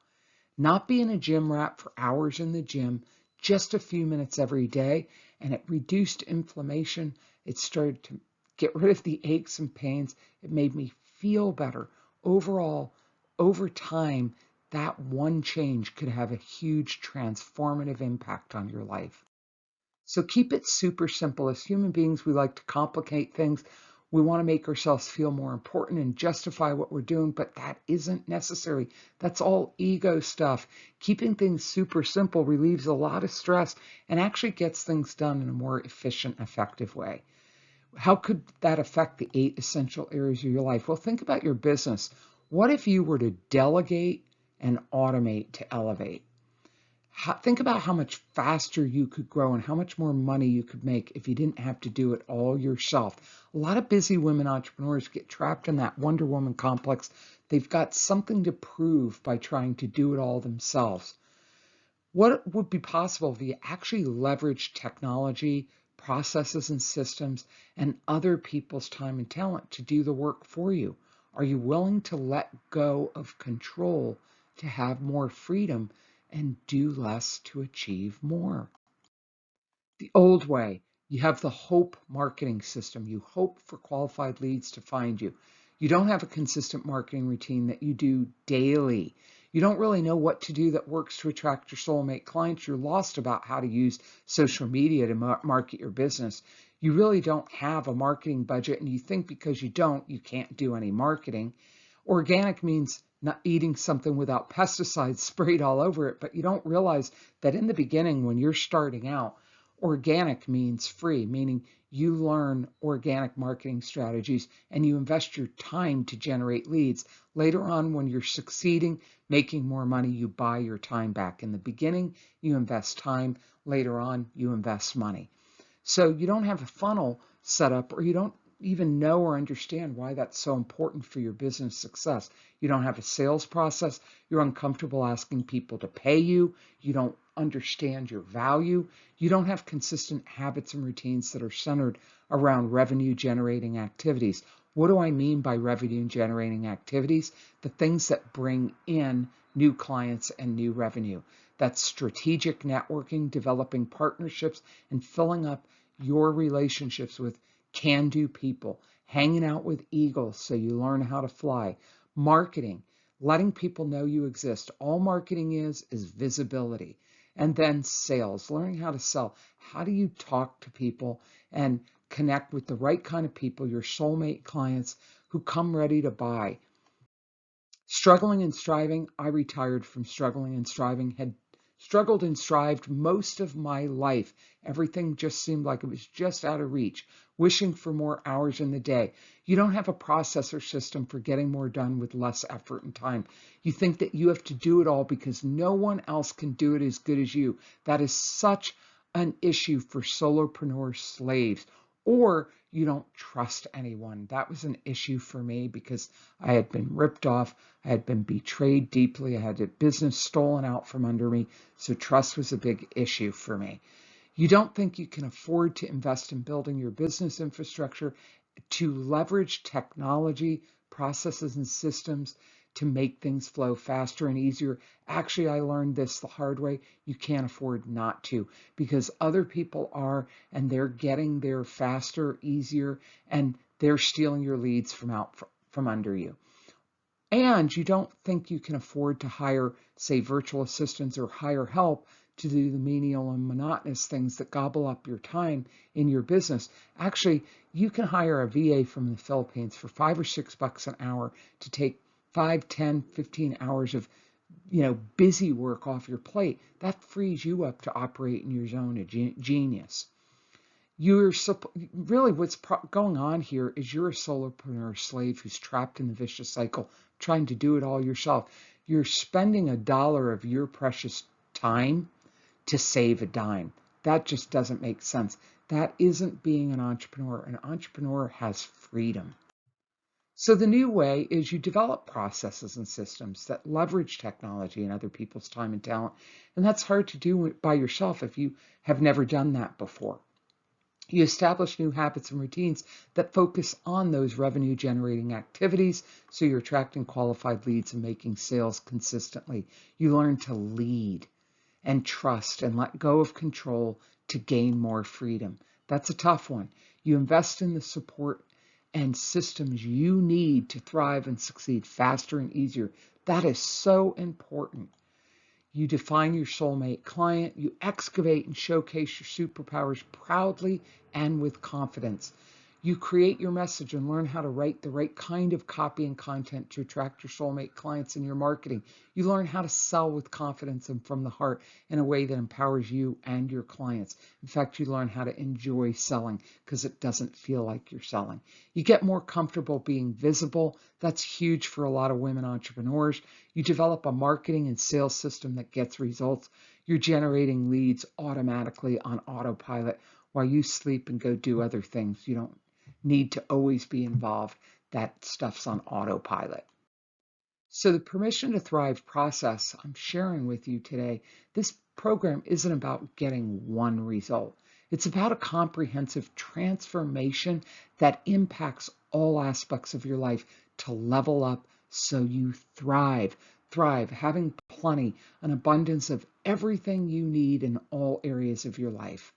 not being a gym rat for hours in the gym, just a few minutes every day, and it reduced inflammation. It started to get rid of the aches and pains. It made me feel better. Overall, over time, that one change could have a huge transformative impact on your life. So keep it super simple. As human beings, we like to complicate things. We want to make ourselves feel more important and justify what we're doing, but that isn't necessary. That's all ego stuff. Keeping things super simple relieves a lot of stress and actually gets things done in a more efficient, effective way. How could that affect the 8 essential areas of your life? Well, think about your business. What if you were to delegate and automate to elevate? Think about how much faster you could grow and how much more money you could make if you didn't have to do it all yourself. A lot of busy women entrepreneurs get trapped in that Wonder Woman complex. They've got something to prove by trying to do it all themselves. What would be possible if you actually leverage technology, processes and systems, and other people's time and talent to do the work for you? Are you willing to let go of control to have more freedom and do less to achieve more? The old way, you have the hope marketing system. You hope for qualified leads to find you. You don't have a consistent marketing routine that you do daily. You don't really know what to do that works to attract your soulmate clients. You're lost about how to use social media to market your business. You really don't have a marketing budget, and you think because you don't, you can't do any marketing. Organic means not eating something without pesticides sprayed all over it, but you don't realize that in the beginning when you're starting out, Organic means free, meaning you learn organic marketing strategies and you invest your time to generate leads. Later on, when you're succeeding, making more money, you buy your time back. In the beginning, you invest time. Later on, you invest money. So you don't have a funnel set up, or you don't even know or understand why that's so important for your business success. You don't have a sales process. You're uncomfortable asking people to pay you. You don't understand your value. You don't have consistent habits and routines that are centered around revenue generating activities. What do I mean by revenue generating activities? The things that bring in new clients and new revenue. That's strategic networking, developing partnerships, and filling up your relationships with can-do people, hanging out with eagles so you learn how to fly, marketing, letting people know you exist. All marketing is visibility. And then sales, learning how to sell. How do you talk to people and connect with the right kind of people, your soulmate clients who come ready to buy? Struggling and striving, I retired from struggling and striving, had struggled and strived most of my life. Everything just seemed like it was just out of reach, wishing for more hours in the day. You don't have a process or system for getting more done with less effort and time. You think that you have to do it all because no one else can do it as good as you. That is such an issue for solopreneur slaves. Or you don't trust anyone. That was an issue for me because I had been ripped off. I had been betrayed deeply. I had a business stolen out from under me. So trust was a big issue for me. You don't think you can afford to invest in building your business infrastructure to leverage technology, processes, and systems to make things flow faster and easier. Actually, I learned this the hard way. You can't afford not to, because other people are, and they're getting there faster, easier, and they're stealing your leads from under you. And you don't think you can afford to hire, say, virtual assistants or hire help to do the menial and monotonous things that gobble up your time in your business. Actually, you can hire a VA from the Philippines for $5 or $6 an hour to take 5, 10, 15 hours of busy work off your plate. That frees you up to operate in your zone of genius. Really what's going on here is you're a solopreneur slave who's trapped in the vicious cycle, trying to do it all yourself. You're spending $1 of your precious time to save a dime. That just doesn't make sense. That isn't being an entrepreneur. An entrepreneur has freedom. So the new way is you develop processes and systems that leverage technology and other people's time and talent. And that's hard to do by yourself if you have never done that before. You establish new habits and routines that focus on those revenue generating activities, so you're attracting qualified leads and making sales consistently. You learn to lead and trust and let go of control to gain more freedom. That's a tough one. You invest in the support and systems you need to thrive and succeed faster and easier. That is so important. You define your soulmate client. You excavate and showcase your superpowers proudly and with confidence. You create your message and learn how to write the right kind of copy and content to attract your soulmate clients in your marketing. You learn how to sell with confidence and from the heart in a way that empowers you and your clients. In fact, you learn how to enjoy selling because it doesn't feel like you're selling. You get more comfortable being visible. That's huge for a lot of women entrepreneurs. You develop a marketing and sales system that gets results. You're generating leads automatically on autopilot while you sleep and go do other things. You don't need to always be involved. That stuff's on autopilot. So the Permission to Thrive process I'm sharing with you today, this program isn't about getting one result. It's about a comprehensive transformation that impacts all aspects of your life to level up so you thrive. Thrive, having plenty, an abundance of everything you need in all areas of your life.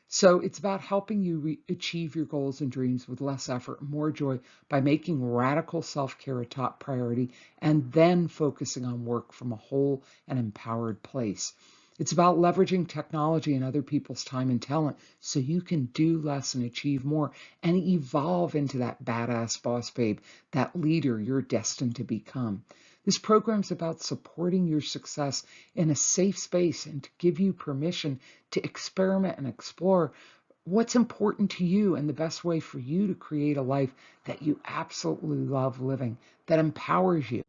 So it's about helping you achieve your goals and dreams with less effort, more joy by making radical self-care a top priority and then focusing on work from a whole and empowered place. It's about leveraging technology and other people's time and talent so you can do less and achieve more and evolve into that badass boss babe, that leader you're destined to become. This program is about supporting your success in a safe space and to give you permission to experiment and explore what's important to you and the best way for you to create a life that you absolutely love living, that empowers you.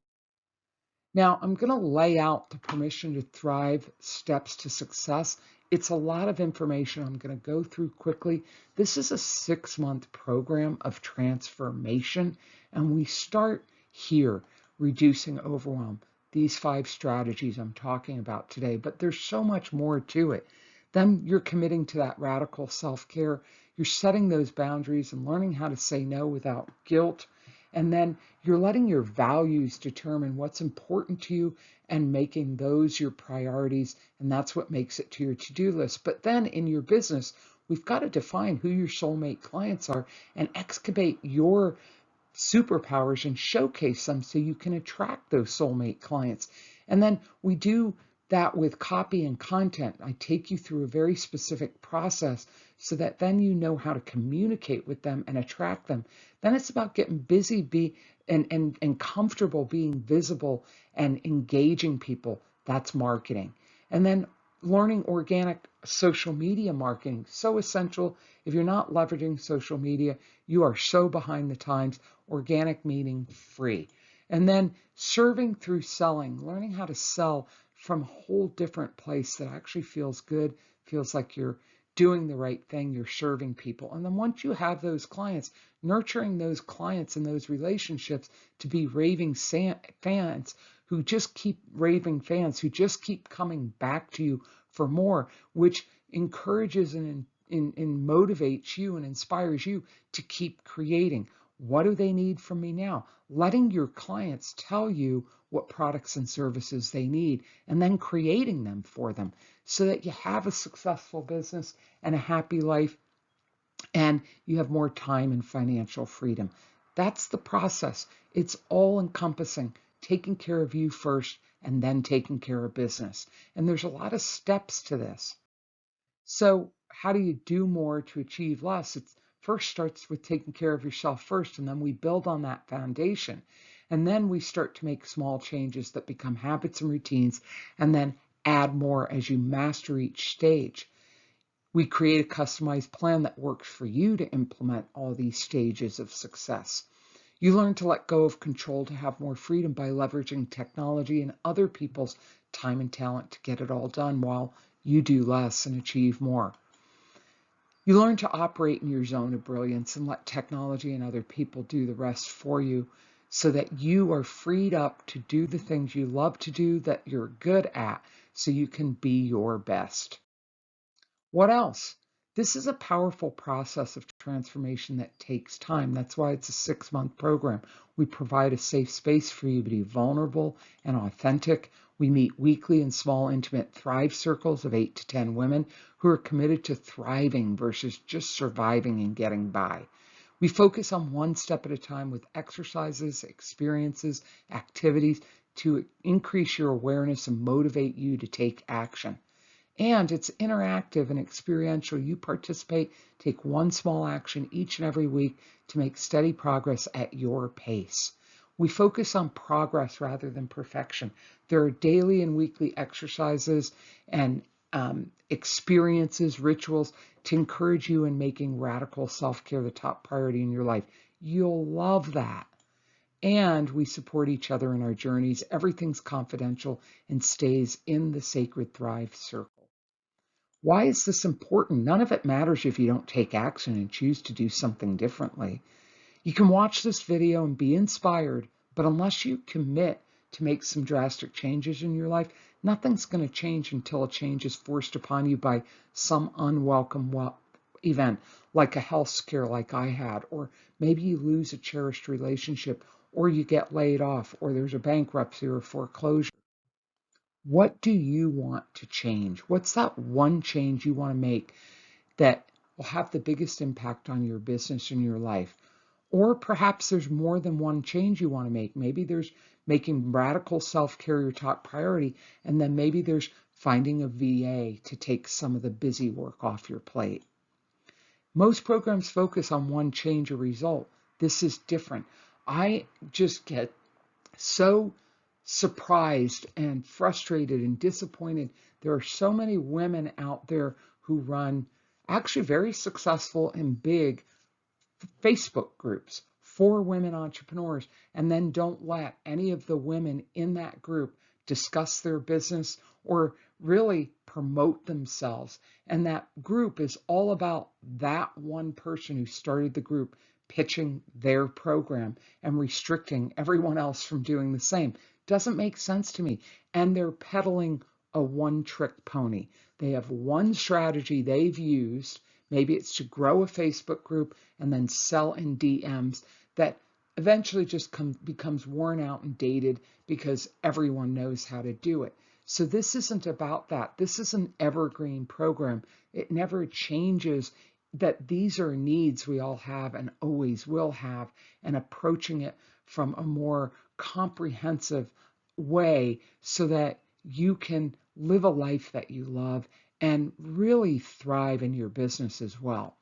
Now, I'm going to lay out the Permission to Thrive steps to success. It's a lot of information I'm going to go through quickly. This is a 6-month program of transformation, and we start here, reducing overwhelm. These 5 strategies I'm talking about today, but there's so much more to it. Then you're committing to that radical self-care. You're setting those boundaries and learning how to say no without guilt. And then you're letting your values determine what's important to you and making those your priorities. And that's what makes it to your to-do list. But then in your business, we've got to define who your soulmate clients are and excavate your superpowers and showcase them so you can attract those soulmate clients. And then we do that with copy and content. I take you through a very specific process so that then you know how to communicate with them and attract them. Then it's about getting busy and comfortable being visible and engaging people. That's marketing. And then learning organic social media marketing, so essential. If you're not leveraging social media, you are so behind the times. Organic meaning free. And then serving through selling, learning how to sell from a whole different place that actually feels good, feels like you're doing the right thing, you're serving people. And then once you have those clients, nurturing those clients and those relationships to be raving fans who just keep raving fans, who just keep coming back to you for more, which encourages and motivates you and inspires you to keep creating. What do they need from me now? Letting your clients tell you what products and services they need, and then creating them for them so that you have a successful business and a happy life, and you have more time and financial freedom. That's the process. It's all encompassing, taking care of you first and then taking care of business. And there's a lot of steps to this. So how do you do more to achieve less? It first starts with taking care of yourself first, and then we build on that foundation. And then we start to make small changes that become habits and routines, and then add more as you master each stage. We create a customized plan that works for you to implement all these stages of success. You learn to let go of control to have more freedom by leveraging technology and other people's time and talent to get it all done while you do less and achieve more. You learn to operate in your zone of brilliance and let technology and other people do the rest for you so that you are freed up to do the things you love to do that you're good at so you can be your best. What else? This is a powerful process of transformation that takes time. That's why it's a 6-month program. We provide a safe space for you to be vulnerable and authentic. We meet weekly in small, intimate Thrive circles of 8 to 10 women who are committed to thriving versus just surviving and getting by. We focus on one step at a time with exercises, experiences, activities to increase your awareness and motivate you to take action. And it's interactive and experiential. You participate, take one small action each and every week to make steady progress at your pace. We focus on progress rather than perfection. There are daily and weekly exercises and experiences, rituals to encourage you in making radical self-care the top priority in your life. You'll love that. And we support each other in our journeys. Everything's confidential and stays in the Sacred Thrive circle. Why is this important? None of it matters if you don't take action and choose to do something differently. You can watch this video and be inspired, but unless you commit to make some drastic changes in your life, nothing's going to change until a change is forced upon you by some unwelcome event, like a health scare like I had, or maybe you lose a cherished relationship, or you get laid off, or there's a bankruptcy or foreclosure. What do you want to change? What's that one change you want to make that will have the biggest impact on your business and your life? Or perhaps there's more than one change you want to make. Maybe there's making radical self-care your top priority, and then maybe there's finding a VA to take some of the busy work off your plate. Most programs focus on one change or result. This is different. I just get so surprised and frustrated and disappointed. There are so many women out there who run actually very successful and big Facebook groups for women entrepreneurs, and then don't let any of the women in that group discuss their business or really promote themselves. And that group is all about that one person who started the group pitching their program and restricting everyone else from doing the same. Doesn't make sense to me. And they're peddling a one-trick pony. They have one strategy they've used. Maybe it's to grow a Facebook group and then sell in DMs that eventually just becomes worn out and dated because everyone knows how to do it. So this isn't about that. This is an evergreen program. It never changes, that these are needs we all have and always will have, and approaching it from a more comprehensive way so that you can live a life that you love and really thrive in your business as well.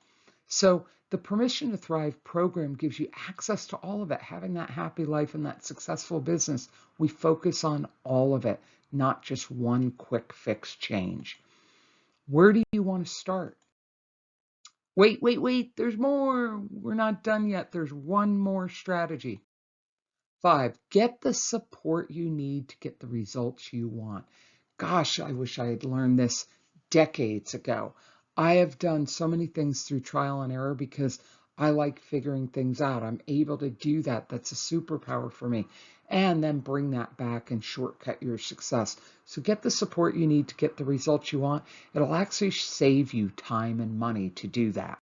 So the Permission to Thrive program gives you access to all of it. Having that happy life and that successful business, we focus on all of it, not just one quick fix change. Where do you want to start? Wait, there's more. We're not done yet. There's one more strategy. 5, get the support you need to get the results you want. Gosh, I wish I had learned this decades ago. I have done so many things through trial and error because I like figuring things out. I'm able to do that. That's a superpower for me. And then bring that back and shortcut your success. So get the support you need to get the results you want. It'll actually save you time and money to do that.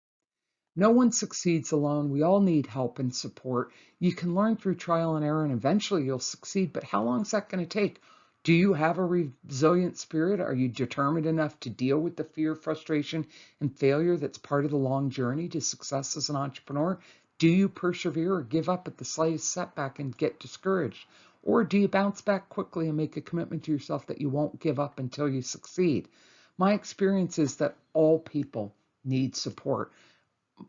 No one succeeds alone. We all need help and support. You can learn through trial and error, and eventually you'll succeed. But how long is that going to take? Do you have a resilient spirit? Are you determined enough to deal with the fear, frustration, and failure that's part of the long journey to success as an entrepreneur? Do you persevere or give up at the slightest setback and get discouraged? Or do you bounce back quickly and make a commitment to yourself that you won't give up until you succeed? My experience is that all people need support.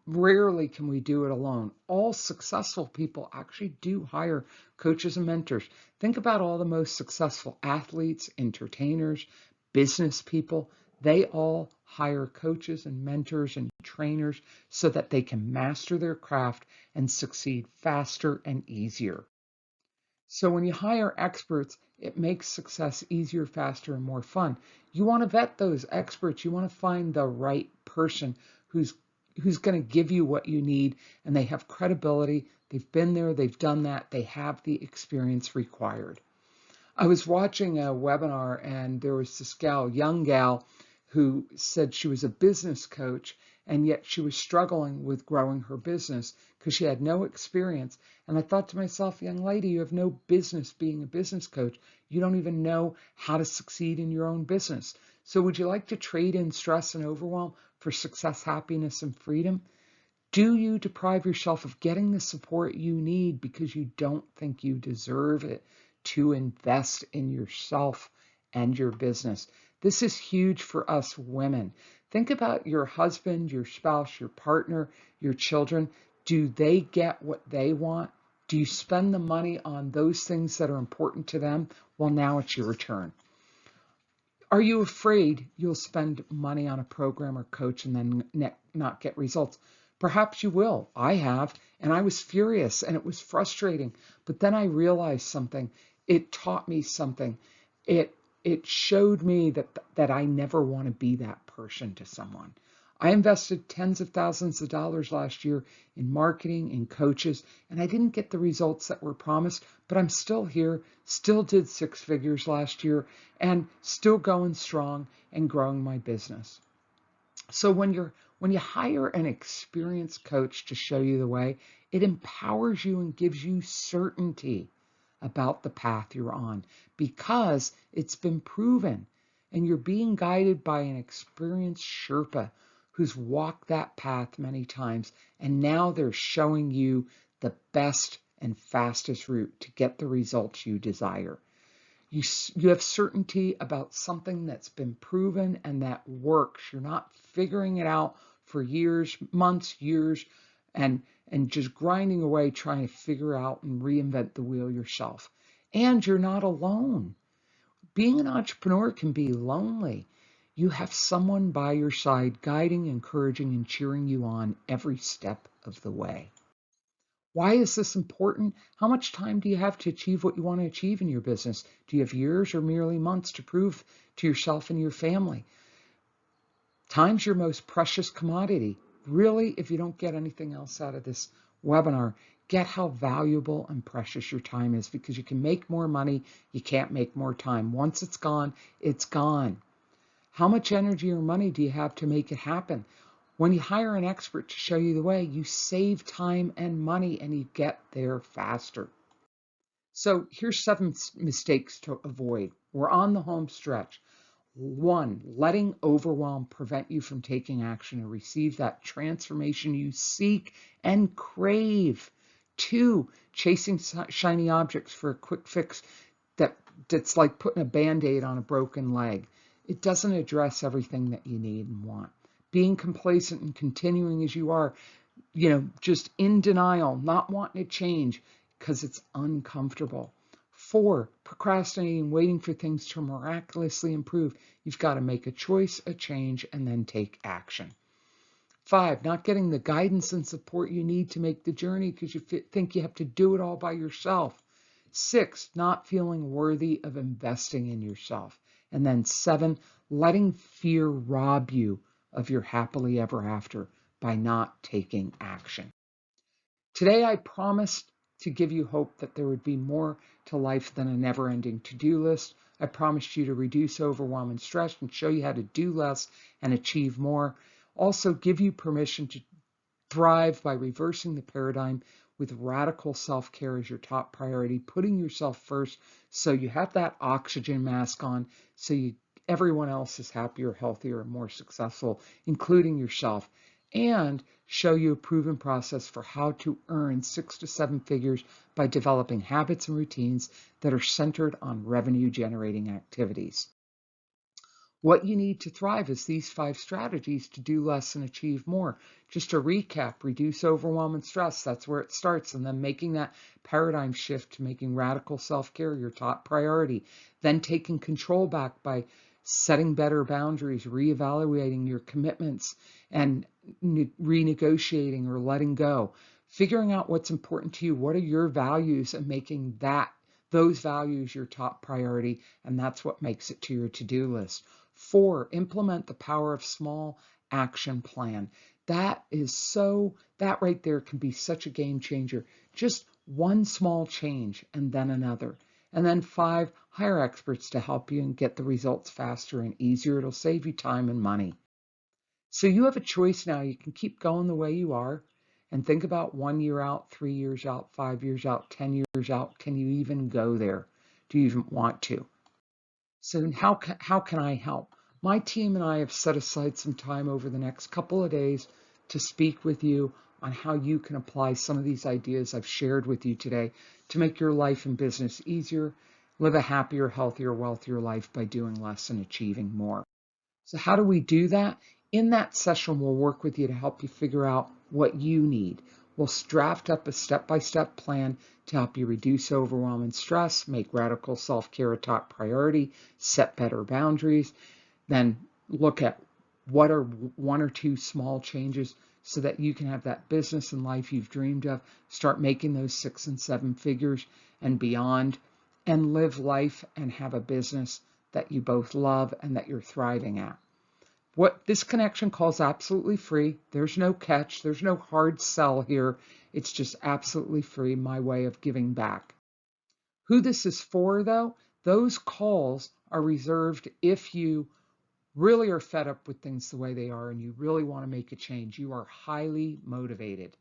Rarely can we do it alone. All successful people actually do hire coaches and mentors. Think about all the most successful athletes, entertainers, business people. They all hire coaches and mentors and trainers so that they can master their craft and succeed faster and easier. So when you hire experts, it makes success easier, faster, and more fun. You want to vet those experts. You want to find the right person who's going to give you what you need, and they have credibility. They've been there, they've done that, they have the experience required. I was watching a webinar, and there was this gal, young gal, who said she was a business coach, and yet she was struggling with growing her business because she had no experience. And I thought to myself, young lady, you have no business being a business coach. You don't even know how to succeed in your own business. So would you like to trade in stress and overwhelm for success, happiness, and freedom? Do you deprive yourself of getting the support you need because you don't think you deserve it to invest in yourself and your business? This is huge for us women. Think about your husband, your spouse, your partner, your children. Do they get what they want? Do you spend the money on those things that are important to them? Well, now it's your turn. Are you afraid you'll spend money on a program or coach and then not get results? Perhaps you will. I have, and I was furious and it was frustrating. But then I realized something. It taught me something. It showed me that I never want to be that person to someone. I invested tens of thousands of dollars last year in marketing and coaches, and I didn't get the results that were promised, but I'm still here, still did 6 figures last year, and still going strong and growing my business. So when you hire an experienced coach to show you the way, it empowers you and gives you certainty about the path you're on because it's been proven, and you're being guided by an experienced Sherpa who's walked that path many times, and now they're showing you the best and fastest route to get the results you desire. You have certainty about something that's been proven and that works. You're not figuring it out for years, months, years, and just grinding away trying to figure out and reinvent the wheel yourself. And you're not alone. Being an entrepreneur can be lonely. You have someone by your side guiding, encouraging, and cheering you on every step of the way. Why is this important? How much time do you have to achieve what you want to achieve in your business? Do you have years or merely months to prove to yourself and your family? Time's your most precious commodity. Really, if you don't get anything else out of this webinar, get how valuable and precious your time is, because you can make more money, you can't make more time. Once it's gone, it's gone. How much energy or money do you have to make it happen? When you hire an expert to show you the way, you save time and money and you get there faster. So here's 7 mistakes to avoid. We're on the home stretch. 1, letting overwhelm prevent you from taking action to receive that transformation you seek and crave. 2, chasing shiny objects for a quick fix that's like putting a Band-Aid on a broken leg. It doesn't address everything that you need and want. Being complacent and continuing as you are, just in denial, not wanting to change because it's uncomfortable. 4, procrastinating, waiting for things to miraculously improve. You've got to make a choice, a change, and then take action. 5, not getting the guidance and support you need to make the journey because you think you have to do it all by yourself. 6, not feeling worthy of investing in yourself. And then 7, letting fear rob you of your happily ever after by not taking action. Today, I promised to give you hope that there would be more to life than a never-ending to-do list. I promised you to reduce overwhelm and stress and show you how to do less and achieve more. Also, give you permission to thrive by reversing the paradigm with radical self-care as your top priority, putting yourself first so you have that oxygen mask on so everyone else is happier, healthier, and more successful, including yourself, and show you a proven process for how to earn 6 to 7 figures by developing habits and routines that are centered on revenue-generating activities. What you need to thrive is these 5 strategies to do less and achieve more. Just to recap, reduce overwhelm and stress. That's where it starts. And then making that paradigm shift to making radical self-care your top priority. Then taking control back by setting better boundaries, reevaluating your commitments, and renegotiating or letting go. Figuring out what's important to you. What are your values, and making those values your top priority. And that's what makes it to your to-do list. 4, implement the power of small action plan. That right there can be such a game changer. Just one small change and then another. And then 5, hire experts to help you and get the results faster and easier. It'll save you time and money. So you have a choice now. You can keep going the way you are and think about 1 year out, 3 years out, 5 years out, 10 years out. Can you even go there? Do you even want to? So how can I help? My team and I have set aside some time over the next couple of days to speak with you on how you can apply some of these ideas I've shared with you today to make your life and business easier, live a happier, healthier, wealthier life by doing less and achieving more. So how do we do that? In that session, we'll work with you to help you figure out what you need. We'll draft up a step-by-step plan to help you reduce overwhelm and stress, make radical self-care a top priority, set better boundaries, then look at what are 1 or 2 small changes so that you can have that business and life you've dreamed of, start making those 6 and 7 figures and beyond, and live life and have a business that you both love and that you're thriving at. What this connection call is absolutely free. There's no catch. There's no hard sell here. It's just absolutely free, my way of giving back. Who this is for, though, those calls are reserved if you really are fed up with things the way they are and you really want to make a change. You are highly motivated.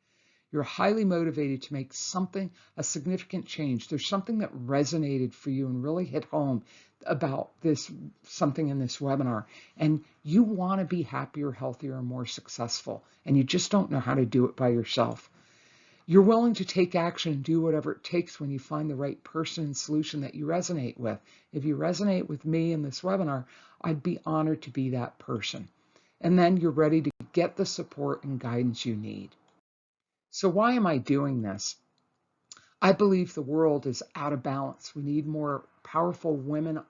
You're highly motivated to make a significant change. There's something that resonated for you and really hit home about something in this webinar. And you want to be happier, healthier, and more successful. And you just don't know how to do it by yourself. You're willing to take action and do whatever it takes when you find the right person and solution that you resonate with. If you resonate with me in this webinar, I'd be honored to be that person. And then you're ready to get the support and guidance you need. So why am I doing this? I believe the world is out of balance. We need more powerful women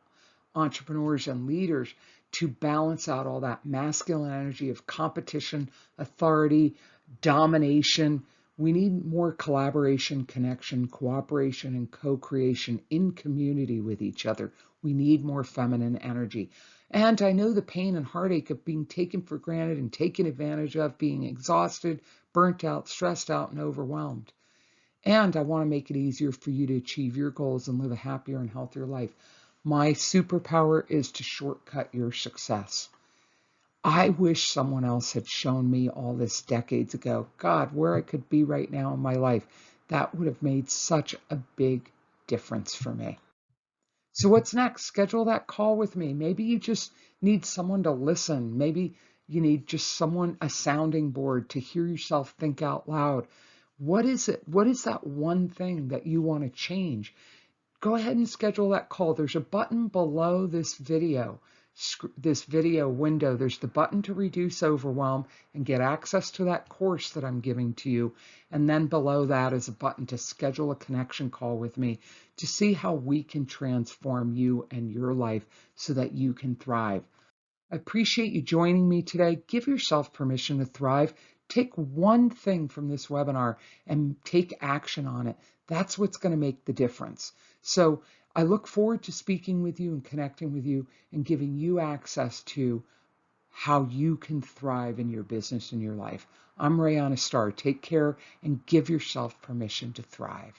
entrepreneurs and leaders to balance out all that masculine energy of competition, authority, domination. We need more collaboration, connection, cooperation, and co-creation in community with each other. We need more feminine energy. And I know the pain and heartache of being taken for granted and taken advantage of, being exhausted, burnt out, stressed out, and overwhelmed. And I want to make it easier for you to achieve your goals and live a happier and healthier life. My superpower is to shortcut your success. I wish someone else had shown me all this decades ago. God, where I could be right now in my life, that would have made such a big difference for me. So what's next? Schedule that call with me. Maybe you just need someone to listen. Maybe you need just someone, a sounding board to hear yourself think out loud. What is it? What is that one thing that you want to change? Go ahead and schedule that call. There's a button below this video window. There's the button to reduce overwhelm and get access to that course that I'm giving to you. And then below that is a button to schedule a connection call with me to see how we can transform you and your life so that you can thrive. I appreciate you joining me today. Give yourself permission to thrive. Take one thing from this webinar and take action on it. That's what's going to make the difference. So I look forward to speaking with you and connecting with you and giving you access to how you can thrive in your business and your life. I'm Rayanna Starr. Take care and give yourself permission to thrive.